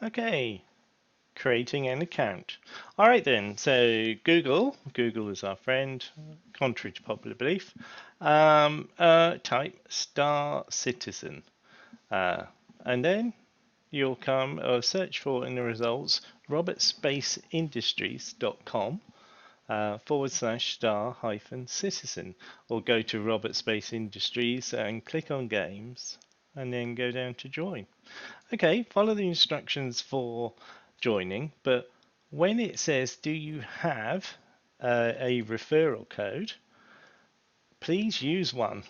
Okay, creating an account. All right then, so Google is our friend, contrary to popular belief. Type Star Citizen, uh, and then you'll come or search for in the results robertspaceindustries.com /star hyphen citizen, or go to Robert Space Industries and click on games and then go down to join. Okay, follow the instructions for joining, but when it says, do you have a referral code, please use one.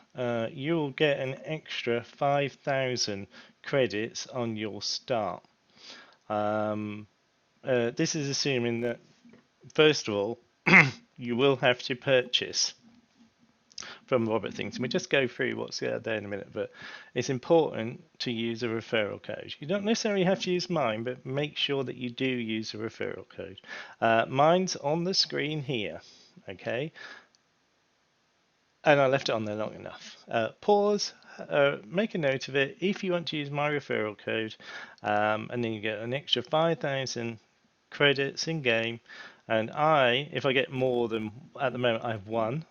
You'll get an extra 5,000 credits on your start. This is assuming that, first of all, you will have to purchase from Robert Things. And we'll just go through what's there in a minute, but it's important to use a referral code. You don't necessarily have to use mine, but make sure that you do use a referral code. Mine's on the screen here, okay? And I left it on there long enough. Pause, make a note of it if you want to use my referral code, and then you get an extra 5,000 credits in game. And if I get more than, at the moment I have one.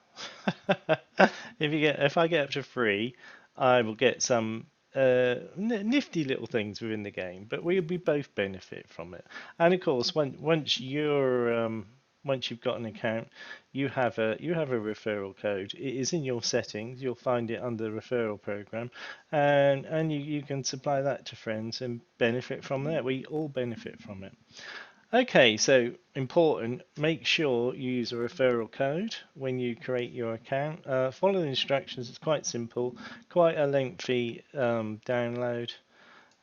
If I get up to 3, I will get some nifty little things within the game, but we both benefit from it. And of course, once you've got an account, you have a referral code. It is in your settings. You'll find it under the referral program, and you can supply that to friends and benefit from that. We all benefit from it. Okay, so important, make sure you use a referral code when you create your account. Follow the instructions, it's quite simple, quite a lengthy download,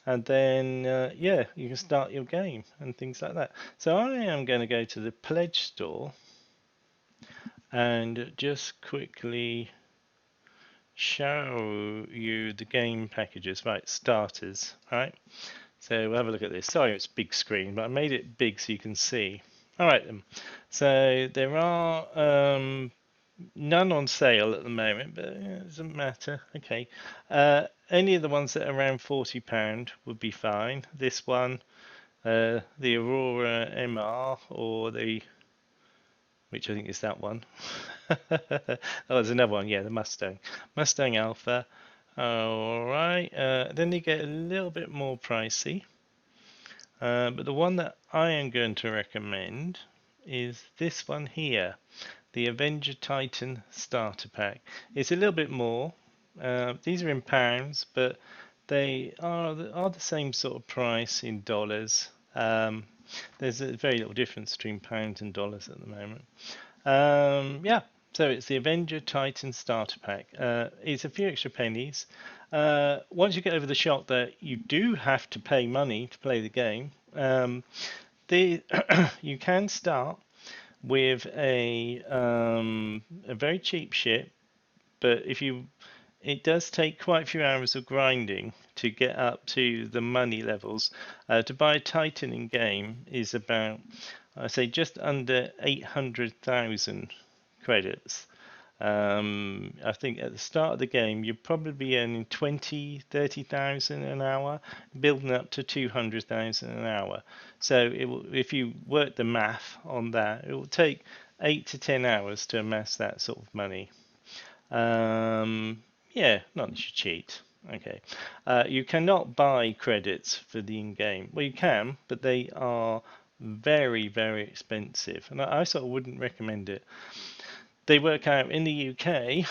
and then yeah, you can start your game and things like that. So I am going to go to the Pledge store and just quickly show you the game packages. Right, starters, right? So we'll have a look at this. Sorry, it's big screen, but I made it big so you can see. All right then. So there are none on sale at the moment, but it doesn't matter. Okay. Any of the ones that are around £40 would be fine. This one, the Aurora MR, or which I think is that one. Oh, there's another one. Yeah, the Mustang Alpha. All right. Then they get a little bit more pricey. But the one that I am going to recommend is this one here, the Avenger Titan Starter Pack. It's a little bit more. These are in pounds, but they are the same sort of price in dollars. There's a very little difference between pounds and dollars at the moment. Yeah, so it's the Avenger Titan Starter Pack. It's a few extra pennies. Once you get over the shock that you do have to pay money to play the game, you can start with a very cheap ship, but it does take quite a few hours of grinding to get up to the money levels. To buy a Titan in game is about, I say, just under 800,000 credits. I think at the start of the game you'd probably be earning 30,000 an hour, building up to 200,000 an hour. So if you work the math on that, it will take 8 to 10 hours to amass that sort of money. Yeah, not that you cheat. Okay. You cannot buy credits for the in-game. Well, you can, but they are very, very expensive, and I sort of wouldn't recommend it. They work out in the UK.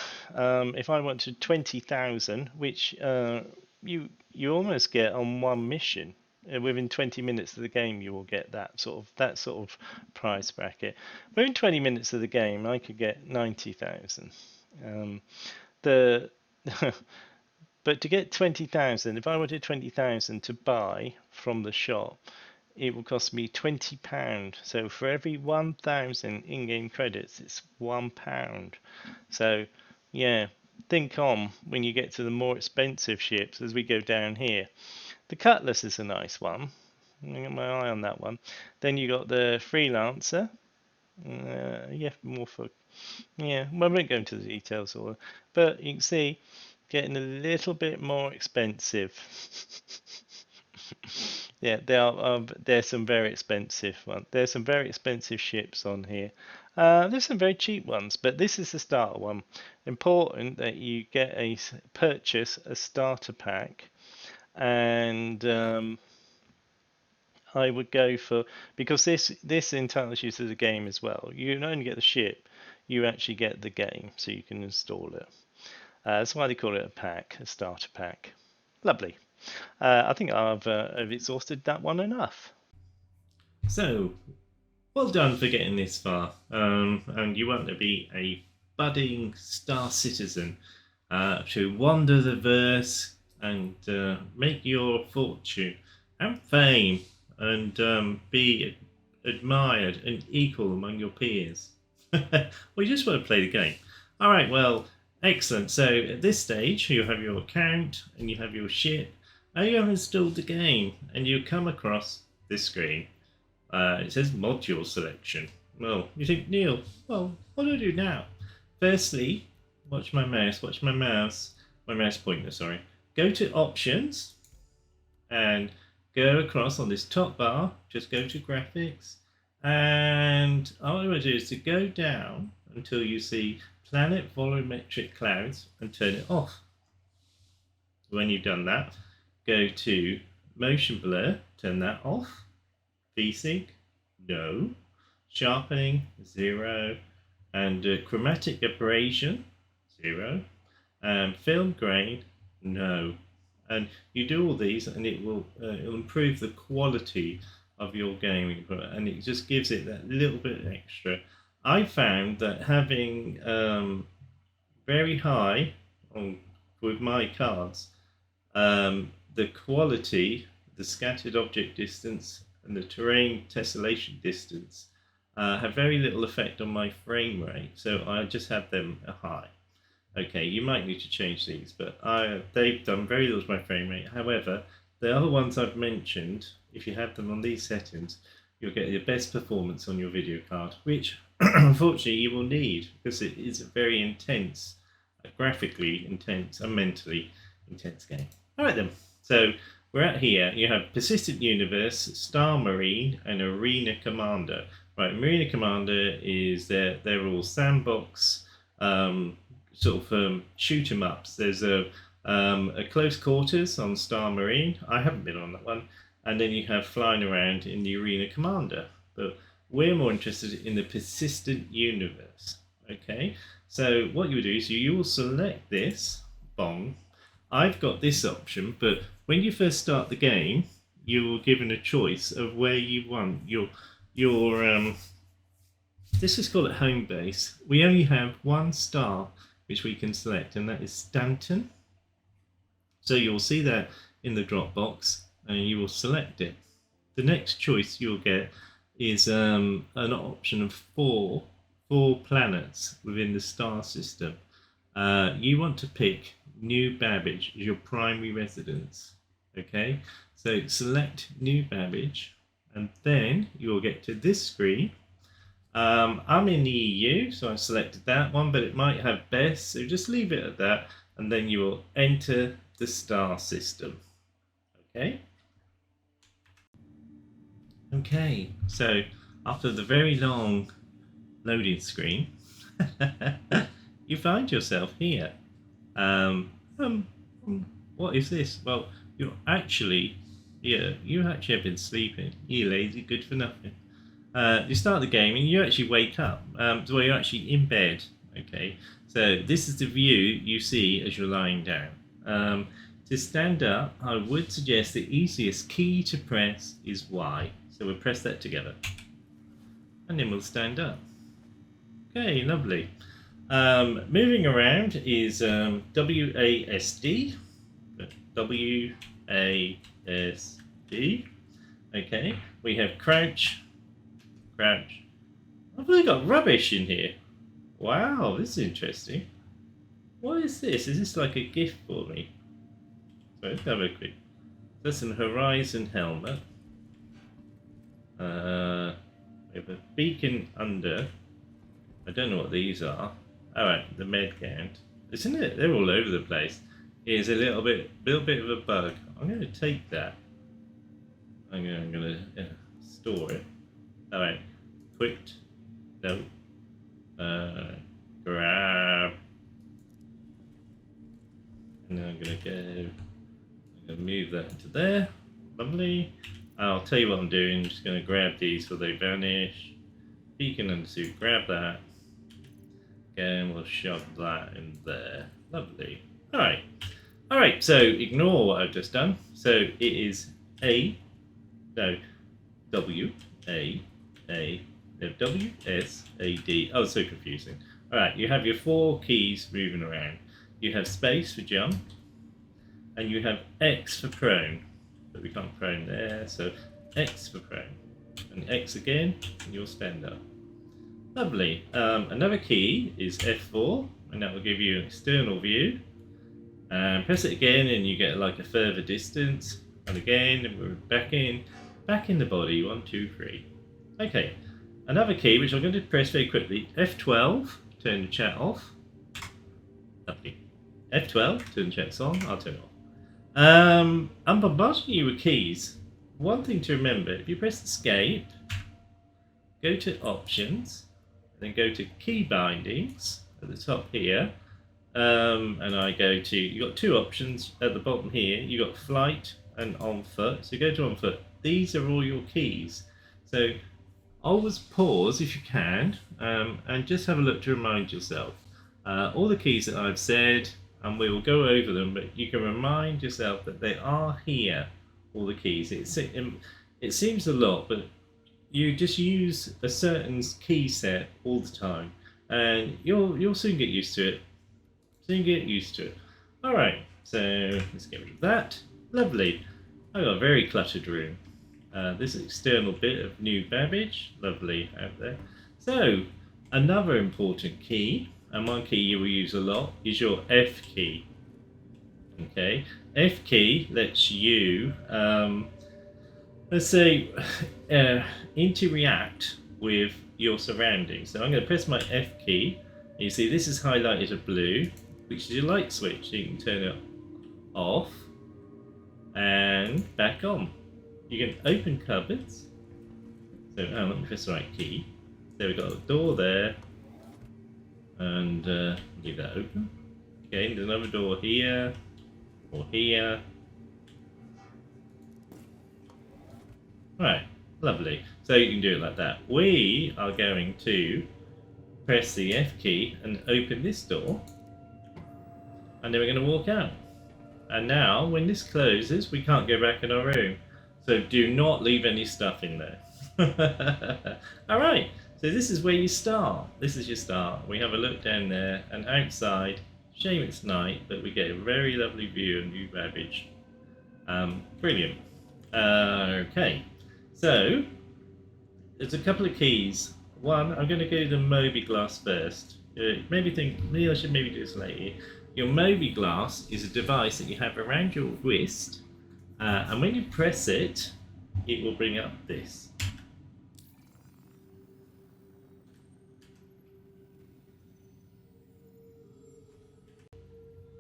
If I wanted 20,000, which you almost get on one mission, within 20 minutes of the game, you will get that sort of price bracket. Within 20 minutes of the game, I could get 90,000. The But to get 20,000, if I wanted 20,000 to buy from the shop, it will cost me £20. So for every 1,000 in-game credits, it's £1. So yeah, think on when you get to the more expensive ships as we go down here. The Cutlass is a nice one. I got my eye on that one. Then you got the Freelancer. Yeah, more for yeah. Well, I won't go into the details, but you can see getting a little bit more expensive. Yeah, there's some very expensive ones. There's some very expensive ships on here. There's some very cheap ones, but this is the starter one. Important that you purchase a starter pack, and I would go for, because this entitles you to the game as well. You not only get the ship, you actually get the game, so you can install it. That's why they call it a pack, a starter pack. Lovely. I think I've exhausted that one enough. So, well done for getting this far. And you want to be a budding star citizen to wander the verse and make your fortune and fame and be admired and equal among your peers. Well, you just want to play the game. All right, well, excellent. So at this stage, you have your account and you have your ship, and you have installed the game, and you come across this screen. It says module selection. Well, you think, Neil, well, what do I do now? Firstly, watch my mouse pointer, sorry. Go to options and go across on this top bar, just go to graphics, and all I'm going to do is to go down until you see planet volumetric clouds and turn it off. When you've done that, go to motion blur, turn that off. VSync, no. Sharpening, 0. And chromatic aberration, 0. Film grain, no. And you do all these, and it'll improve the quality of your game, and it just gives it that little bit extra. I found that having very high with my cards, the quality, the scattered object distance, and the terrain tessellation distance have very little effect on my frame rate, so I just have them high. Okay, you might need to change these, but they've done very little to my frame rate. However, the other ones I've mentioned, if you have them on these settings, you'll get your best performance on your video card, which unfortunately you will need, because it is a very intense, graphically intense and mentally intense game. All right then, so we're at here. You have Persistent Universe, Star Marine, and Arena Commander. Right, Arena Commander is they're all sandbox sort of shoot 'em ups. There's a close quarters on Star Marine. I haven't been on that one, and then you have flying around in the Arena Commander. But we're more interested in the Persistent Universe. Okay, so what you would do is you will select this bomb. I've got this option, but when you first start the game, you're given a choice of where you want your let's just call it home base. We only have one star which we can select, and that is Stanton. So you'll see that in the drop box, and you will select it. The next choice you'll get is an option of four planets within the star system. You want to pick New Babbage as your primary residence. Okay, so select New Babbage, and then you will get to this screen. I'm in the EU, so I selected that one, but it might have best, so just leave it at that, and then you will enter the star system. Okay? Okay, so after the very long loading screen, you find yourself here. What is this? Well, you actually have been sleeping. You lazy good for nothing. You start the game and you actually wake up. So you're actually in bed. Okay, so this is the view you see as you're lying down. To stand up, I would suggest the easiest key to press is Y. So we'll press that together, and then we'll stand up. Okay, lovely. Moving around is WASD. WASD. Okay, we have crouch. I've really got rubbish in here. Wow, this is interesting. What is this? Is this like a gift for me? So let's have a quick. That's an Horizon helmet. We have a beacon under. I don't know what these are. Alright, the med count. Isn't it? They're all over the place. Here's a little bit of a bug. I'm going to take that. I'm gonna store it. All right, quit. No. Grab. And then I'm gonna move that into there. Lovely. I'll tell you what I'm doing. I'm just gonna grab these so they vanish. Beacon and suit, grab that. Again, we'll shove that in there. Lovely. Alright. Alright, so ignore what I've just done. So it is W, S, A, D. Oh, so confusing. Alright, you have your 4 keys moving around. You have space for jump, and you have X for prone. But we can't prone there, so X for prone. And X again, and you'll stand up. Lovely. Another key is F4, and that will give you an external view. And press it again, and you get like a further distance. And again, and we're back in the body. 1, 2, 3. Okay. Another key, which I'm going to press very quickly. F12, turn the chat off. Lovely. F12, turn the chat on. I'll turn it off. I'm bombarding you with keys. One thing to remember: if you press escape, go to options, then go to key bindings at the top here, and I go to, you got 2 options at the bottom here. You got flight and on foot. So go to on foot. These are all your keys. So always pause if you can, and just have a look to remind yourself all the keys that I've said, and we will go over them. But you can remind yourself that they are here. All the keys. It seems a lot, but you just use a certain key set all the time, and you'll soon get used to it. All right, so let's get rid of that. Lovely. I've got a very cluttered room. This external bit of new Babbage. Lovely out there. So another important key, and one key you will use a lot, is your F key. Okay, F key lets you, let's say, interact with your surroundings. So I'm going to press my F key. You see this is highlighted with blue, which is your light switch. So you can turn it off and back on. You can open cupboards. So let me press the right key. So we've got a door there, and leave that open. Okay, there's another door here. Or here. Right, lovely. So you can do it like that. We are going to press the F key and open this door, and then we're going to walk out. And now, when this closes, we can't go back in our room. So do not leave any stuff in there. Alright, so this is where you start. This is your start. We have a look down there, and outside, shame it's night, but we get a very lovely view of New Babbage. Brilliant. Okay, so there's a couple of keys. One, I'm going to go to the Mobi Glas first. Maybe I should maybe do this later. Your Mobi Glas is a device that you have around your wrist, and when you press it, it will bring up this.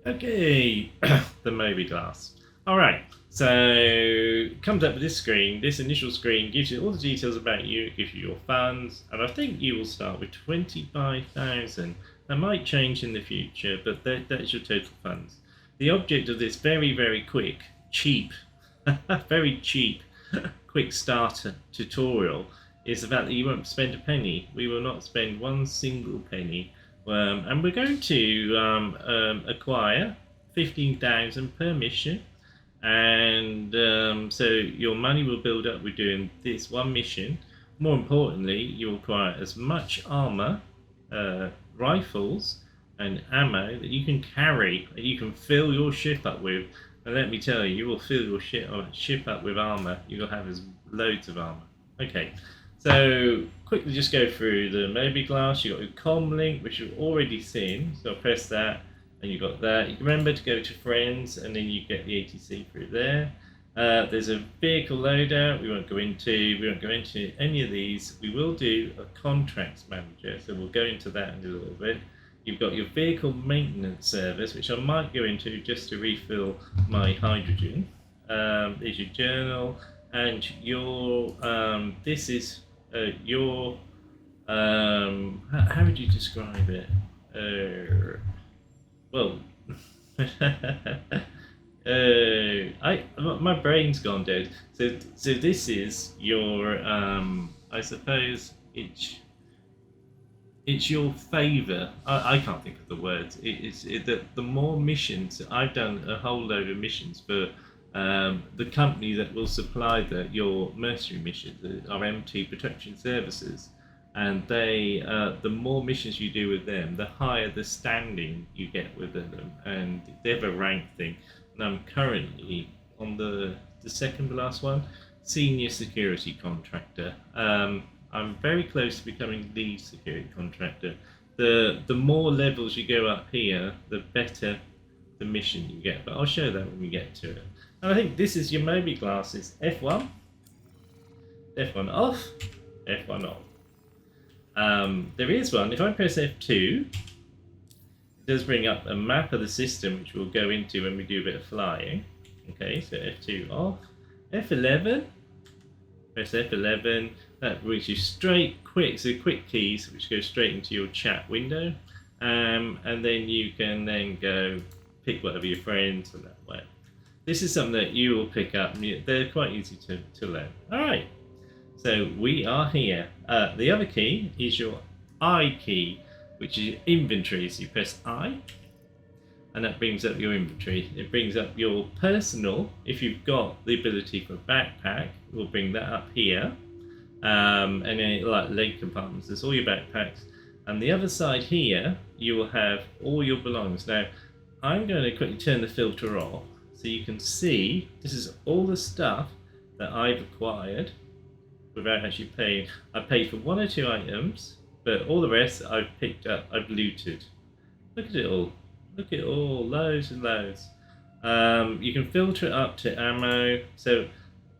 Okay, the Mobi Glas. Alright, so it comes up with this screen. This initial screen gives you all the details about you, it gives you your funds, and I think you will start with 25,000. That might change in the future, but that's your total funds. The object of this very quick, cheap, very cheap, quick starter tutorial is the fact that you won't spend a penny. We will not spend one single penny. And we're going to acquire 15,000 per mission, and so your money will build up with doing this one mission. More importantly, you'll acquire as much armour, rifles and ammo that you can carry, that you can fill your ship up with. And let me tell you, you will fill your ship up with armour. You'll have loads of armour. Okay. So quickly just go through the Mobi Glas. You've got your comm link, which you've already seen. So I'll press that, and you've got that. You remember to go to friends, and then you get the ATC through there. There's a vehicle loadout. We won't go into any of these. We will do a contracts manager, so we'll go into that in a little bit. You've got your vehicle maintenance service, which I might go into just to refill my hydrogen. There's your journal. and your this is your how would you describe it? Well, my brain's gone dead. So this is your I suppose it's your favour. I can't think of the words. The more missions. I've done a whole load of missions for the company that will supply your mercenary missions, our MT Protection Services, and they the more missions you do with them, the higher the standing you get with them, and they have a rank thing. And I'm currently on the second to last one, senior security contractor. I'm very close to becoming lead security contractor. The more levels you go up here, the better the mission you get. But I'll show that when we get to it. And I think this is your Mobi glasses. F1, F1 off, F1 on. There is one. If I press F2, it does bring up a map of the system, which we'll go into when we do a bit of flying. Okay, so F2 off. F11. Press F11. That brings you straight, quick keys, which go straight into your chat window, and then you can then go pick whatever your friends and that way. This is something that you will pick up. They're quite easy to learn. All right, so we are here. The other key is your I key, which is your inventory. So you press I, and that brings up your inventory. It brings up your personal. If you've got the ability for a backpack, we'll bring that up here. And then like leg compartments, there's all your backpacks, and the other side here you will have all your belongings. Now I'm going to quickly turn the filter off so you can see this is all the stuff that I've acquired without actually paying. I paid for 1 or 2 items, but all the rest I've picked up, I've looted. Look at it all. Look at it all, loads and loads. You can filter it up to ammo. So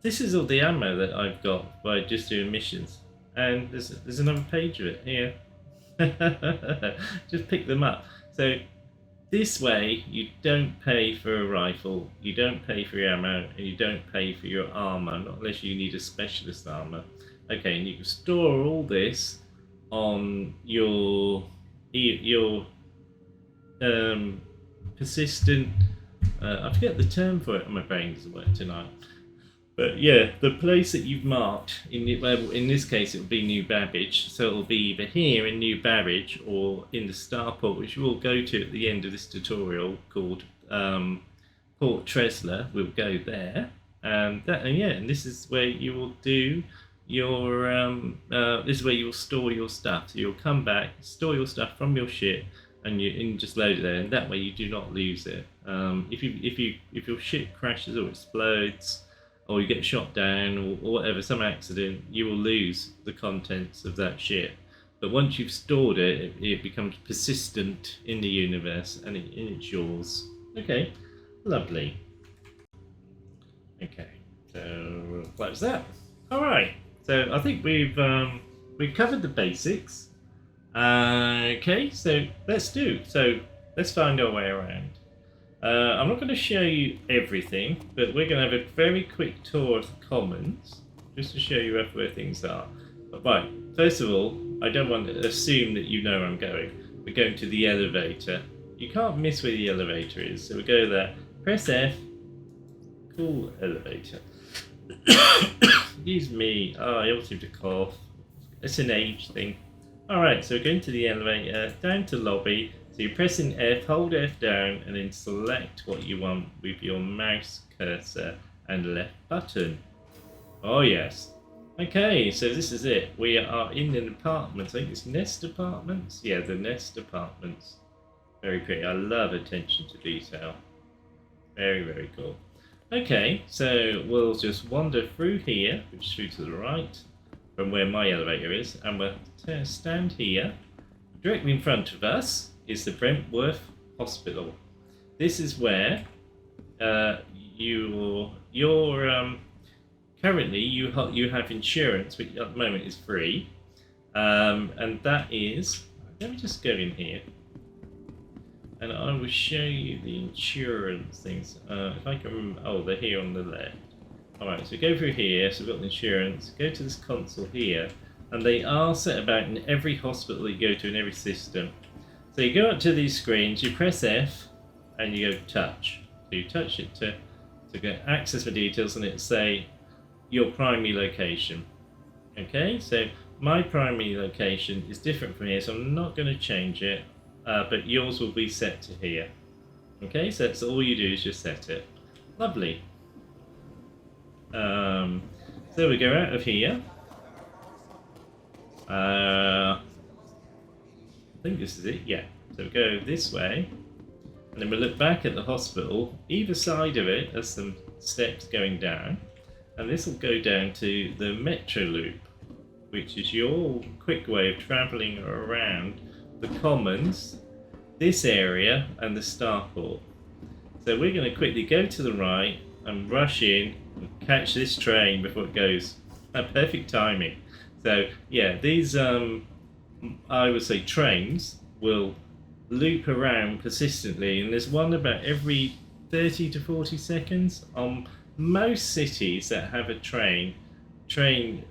this is all the ammo that I've got by just doing missions, and there's another page of it here. Just pick them up. So this way you don't pay for a rifle, you don't pay for your ammo, and you don't pay for your armour, not unless you need a specialist armour. Okay, and you can store all this on your persistent. I forget the term for it. My brain doesn't work tonight. But yeah, the place that you've marked, in this case it will be New Babbage, so it will be either here in New Babbage or in the starport, which we'll go to at the end of this tutorial, called Port Tressler. We'll go there, and this is where you will do your this is where you will store your stuff. So you'll come back, store your stuff from your ship, and you just load it there, and that way you do not lose it. If your ship crashes or explodes, or you get shot down, or whatever, some accident, you will lose the contents of that ship. But once you've stored it, it becomes persistent in the universe, and it's yours. Okay, lovely. Okay, so we'll close that. All right, so I think we've covered the basics. Okay, so let's find our way around. I'm not going to show you everything, but we're going to have a very quick tour of the commons, just to show you where things are. But right, first of all, I don't want to assume that you know where I'm going. We're going to the elevator. You can't miss where the elevator is, so we go there, press F, cool elevator. Excuse me, I always seem to cough. It's an age thing. Alright, so we're going to the elevator, down to lobby. So you're pressing F, hold F down, and then select what you want with your mouse cursor and left button. Oh yes. Okay, so this is it. We are in an apartment. I think it's Nest Apartments. Yeah, the Nest Apartments. Very pretty. I love attention to detail. Very, very cool. Okay, so we'll just wander through here, which is through to the right, from where my elevator is, and we'll stand here. Directly in front of us is the Brentworth Hospital. This is where currently you have insurance, which at the moment is free, and that is. Let me just go in here, and I will show you the insurance things. If I can, they're here on the left. Alright, so go through here, so we've got the insurance, go to this console here, and they are set about in every hospital that you go to in every system. So you go up to these screens, you press F, and you go touch. So you touch it to get access for details, and it'll say your primary location. Okay, so my primary location is different from here, so I'm not going to change it, but yours will be set to here. Okay, so that's all you do is just set it. Lovely. So we go out of here. I think this is it, yeah. So we go this way, and then we look back at the hospital. Either side of it, there's some steps going down, and this will go down to the metro loop, which is your quick way of travelling around the Commons, this area, and the starport. So we're going to quickly go to the right and rush in and catch this train before it goes. Perfect timing. So yeah, these I would say trains will loop around persistently, and there's one about every 30 to 40 seconds. On most cities that have a train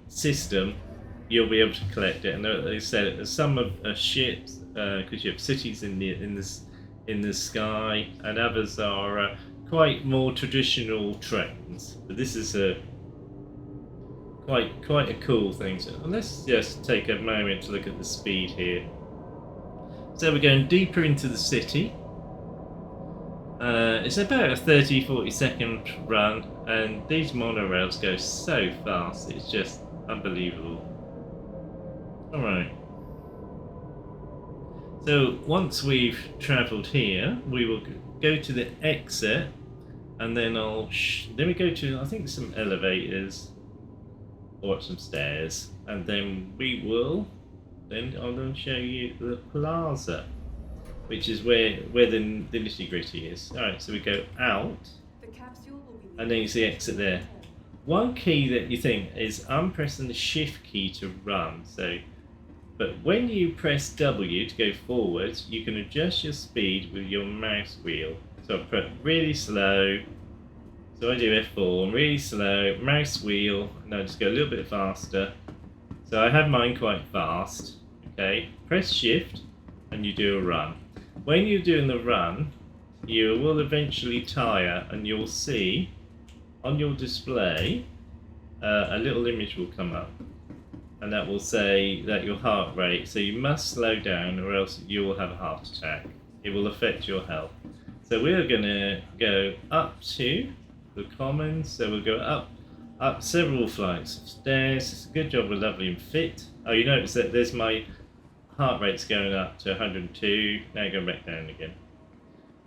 system, you'll be able to collect it. And they said some are ships because you have cities in the sky, and others are quite more traditional trains. But this is a quite a cool thing. So let's just take a moment to look at the speed here. So we're going deeper into the city. It's about a 30-40 second run, and these monorails go so fast, it's just unbelievable. Alright. So once we've travelled here, we will go to the exit, and then then we go to, I think, some elevators or some stairs, and then I'm going to show you the plaza, which is where the nitty gritty is. Alright, so we go out, and then you see exit there. One key that you think is I'm pressing the shift key to run, but when you press W to go forwards, you can adjust your speed with your mouse wheel. So I put really slow, so I do F4, really slow, mouse wheel, and I just go a little bit faster. So I have mine quite fast. Okay, press shift and you do a run. When you're doing the run, you will eventually tire, and you'll see on your display a little image will come up, and that will say that your heart rate, so you must slow down or else you will have a heart attack. It will affect your health. So we're going to go up to the Commons, so we'll go up several flights of stairs. It's a good job we're lovely and fit. Oh, you notice that there's my heart rate's going up to 102, now going back down again.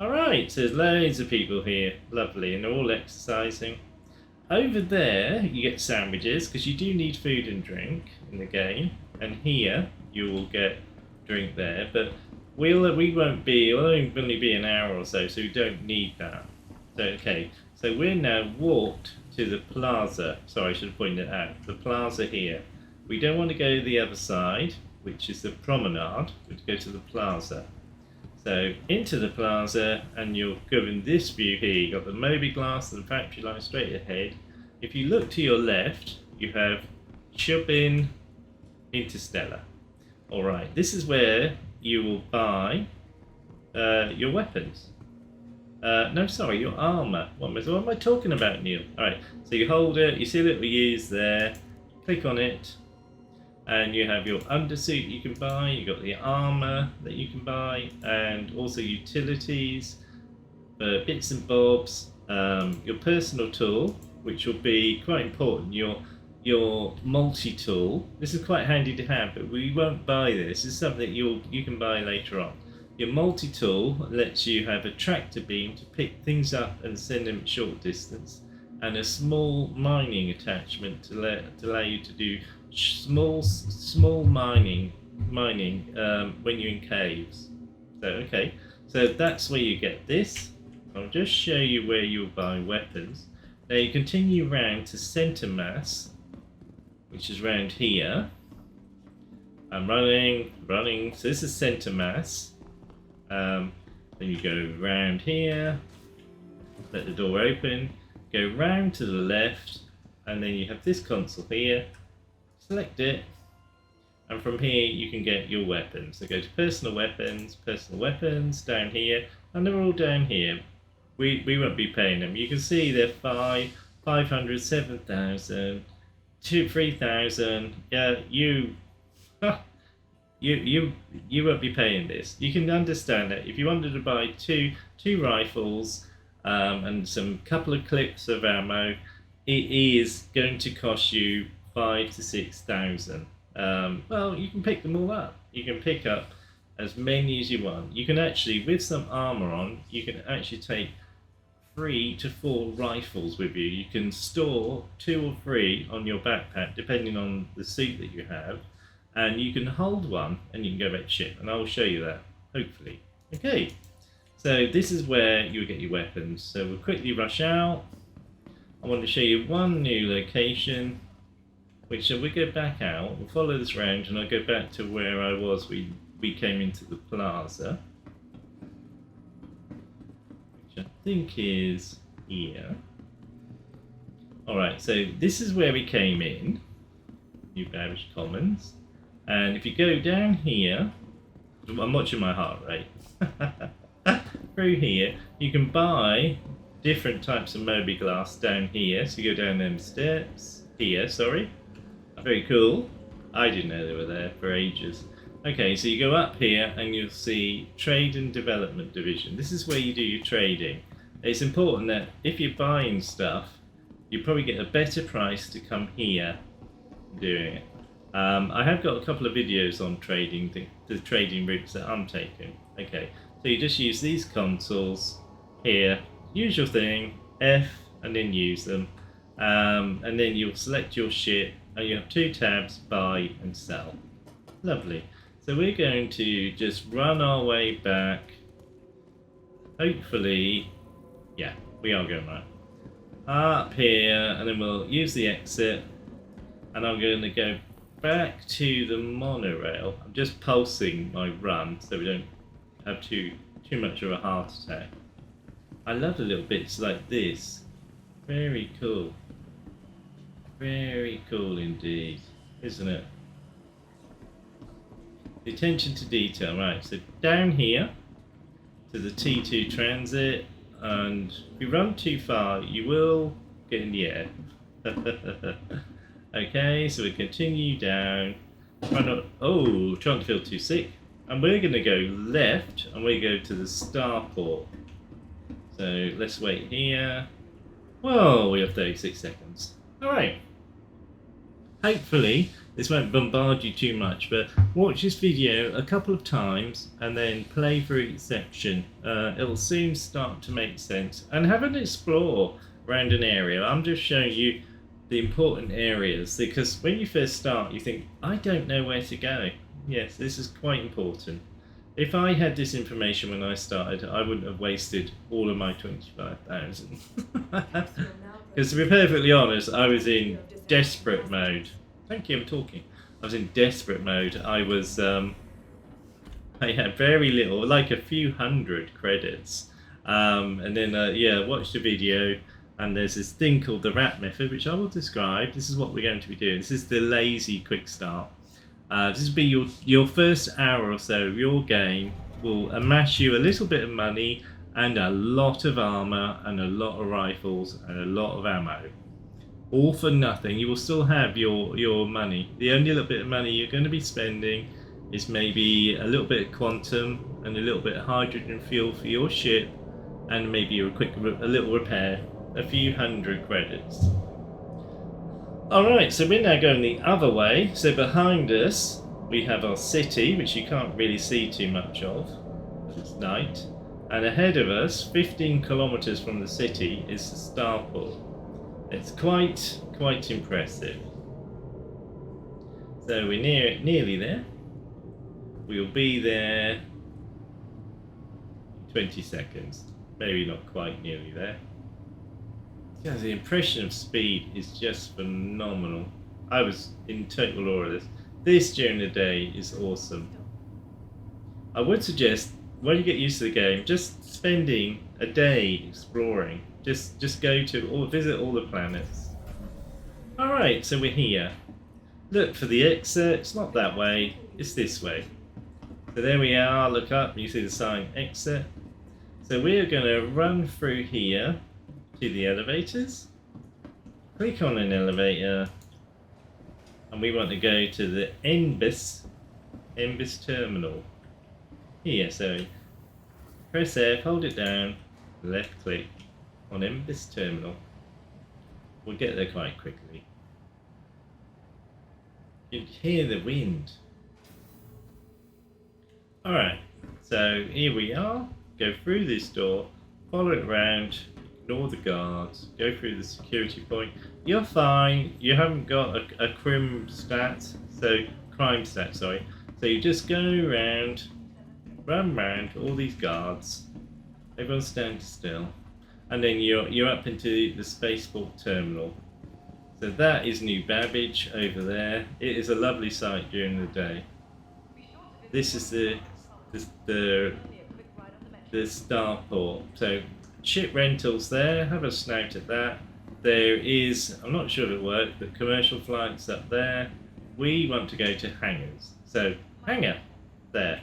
Alright, so there's loads of people here, lovely, and they're all exercising. Over there, you get sandwiches, because you do need food and drink in the game, and here you will get drink there, but it'll only be an hour or so we don't need that. So, okay, so we're now walked to the plaza. Sorry, I should have pointed it out. The plaza here. We don't want to go to the other side, which is the promenade. We go to the plaza. So into the plaza, and you're given this view here. You've got the Mobi Glas and the factory line straight ahead. If you look to your left, you have Shopping Interstellar. Alright, this is where you will buy your weapons. No, sorry, your armour. What am I talking about, Neil? Alright, so you hold it, you see that we use there, click on it, and you have your undersuit you can buy, you've got the armour that you can buy, and also utilities, bits and bobs, your personal tool, which will be quite important, your multi-tool. This is quite handy to have, but we won't buy this. This is something you can buy later on. Your multi-tool lets you have a tractor beam to pick things up and send them short distance, and a small mining attachment to allow you to do small mining when you're in caves. So okay, so that's where you get this. I'll just show you where you'll buy weapons. Now you continue round to Centre Mass, which is round here. I'm running. So this is Centre Mass. Then you go round here, let the door open, go round to the left, and then you have this console here. Select it, and from here you can get your weapons. So go to personal weapons down here, and they're all down here. We won't be paying them. You can see they're 500, 7,000, 3,000. Yeah, you won't be paying this. You can understand that if you wanted to buy two rifles and some couple of clips of ammo, it is going to cost you 5,000 to 6,000. Well, you can pick them all up. You can pick up as many as you want. You can actually, with some armour on, you can actually take 3 to 4 rifles with you. You can store 2 or 3 on your backpack, depending on the suit that you have, and you can hold one and you can go back to ship, and I will show you that, hopefully. Okay, so this is where you get your weapons. So we'll quickly rush out. I want to show you one new location, which we go back out, we'll follow this round, and I'll go back to where I was. We came into the plaza, which I think is here. Alright, so this is where we came in, New Babbage Commons, and if you go down here, I'm watching my heart rate, through here, you can buy different types of Mobi Glas down here. So you go down them steps, here, sorry. Very cool. I didn't know they were there for ages. Okay, so you go up here and you'll see Trade and Development Division. This is where you do your trading. It's important that if you're buying stuff, you probably get a better price to come here doing it. I have got a couple of videos on trading, the trading routes that I'm taking. Okay, so you just use these consoles here, usual thing, F, and then use them. And then you'll select your ship, and you have 2 tabs, buy and sell. Lovely. So we're going to just run our way back. Hopefully, yeah, we are going right. Up here, and then we'll use the exit, and I'm going to go back to the monorail. I'm just pulsing my run so we don't have too much of a heart attack. I love the little bits like this. Very cool. Very cool indeed, isn't it? The attention to detail. Right, so down here to the T2 transit, and if you run too far you will get in the air. Okay, so we continue down. Try not, trying to feel too sick. And we're going to go left, and we go to the starport. So let's wait here. Whoa, we have 36 seconds. Alright. Hopefully this won't bombard you too much, but watch this video a couple of times and then play through each section. It'll soon start to make sense. And have an explore around an area. I'm just showing you the important areas, because when you first start you think, I don't know where to go. Yes, this is quite important. If I had this information when I started, I wouldn't have wasted all of my 25,000. Because to be perfectly honest, I was in desperate mode. Thank you, I'm talking. I was in desperate mode. I had very little, like a few hundred credits. And then, watched the video, and there's this thing called the rat method, which I will describe. This is what we're going to be doing. This is the lazy quick start. This will be your first hour or so of your game. Will amass you a little bit of money and a lot of armour and a lot of rifles and a lot of ammo. All for nothing. You will still have your money. The only little bit of money you're going to be spending is maybe a little bit of quantum and a little bit of hydrogen fuel for your ship, and maybe a little repair, a few hundred credits. Alright, so we're now going the other way. So behind us we have our city, which you can't really see too much of because it's night. And ahead of us, 15 kilometers from the city, is the starport. It's quite impressive. So we're nearly there. We'll be there in 20 seconds. Maybe not quite nearly there. Yeah, the impression of speed is just phenomenal. I was in total awe of this. This during the day is awesome. I would suggest, when you get used to the game, just spending a day exploring. Just go to visit all the planets. Alright, so we're here. Look for the exit. It's not that way, it's this way. So there we are, look up, you see the sign exit. So we're going to run through here to the elevators. Click on an elevator. And we want to go to the Nbis terminal. Here, so press F, hold it down, left click on Nbis terminal. We'll get there quite quickly. You can hear the wind. Alright, so here we are. Go through this door, follow it around, ignore the guards, go through the security point. You're fine, you haven't got a crime stat, so you just go around, run around all these guards, everyone stand still, and then you're up into the spaceport terminal. So that is New Babbage over there. It is a lovely sight during the day. This is the starport. So ship rentals there, have a snout at that. There is, I'm not sure if it worked, but commercial flights up there. We want to go to hangars. So hangar, there.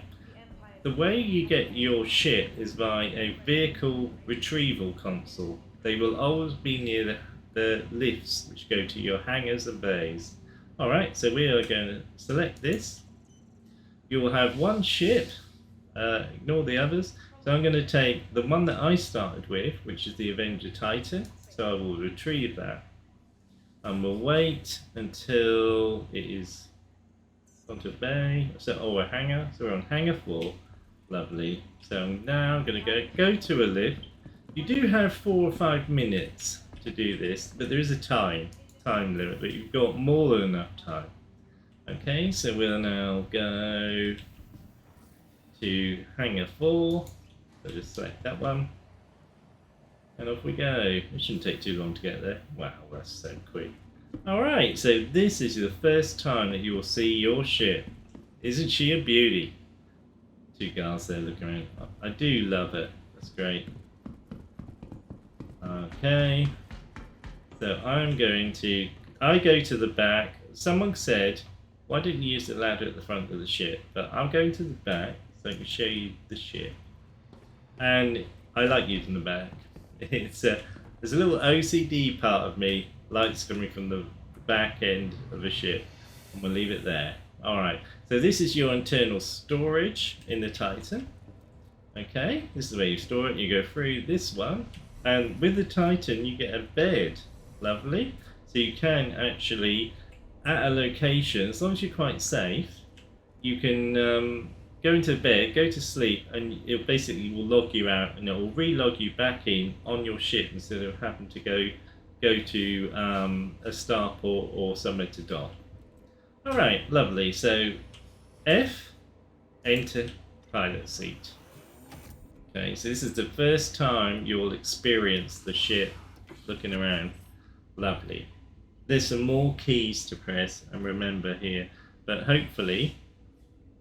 The way you get your ship is by a vehicle retrieval console. They will always be near the lifts which go to your hangars and bays. Alright, so we are going to select this. You will have one ship, ignore the others. So I'm going to take the one that I started with, which is the Avenger Titan. So I will retrieve that. And we'll wait until it is onto a bay. So, a hangar. So we're on hangar 4. Lovely. So now I'm going to go to a lift. You do have 4 or 5 minutes to do this, but there is a time limit, but you've got more than enough time. Okay, so we'll now go to hangar 4. So just select that one. And off we go. It shouldn't take too long to get there. Wow, that's so quick. Alright, so this is the first time that you will see your ship. Isn't she a beauty? 2 guards there looking around. I do love it. That's great. Okay. So I go to the back. Someone said, why didn't you use the ladder at the front of the ship? But I'm going to the back so I can show you the ship. And I like using the back. It's there's a little OCD part of me likes coming from the back end of a ship, and we'll leave it there. Alright, so this is your internal storage in the Titan. Okay, this is where you store it. You go through this one, and with the Titan you get a bed. Lovely. So you can actually, at a location, as long as you're quite safe, you can go into bed, go to sleep, and it basically will log you out, and it will re-log you back in on your ship instead of having to go to a starport or somewhere to dock. Alright, lovely. So F, enter pilot seat. Okay, so this is the first time you'll experience the ship looking around. Lovely. There's some more keys to press and remember here, but hopefully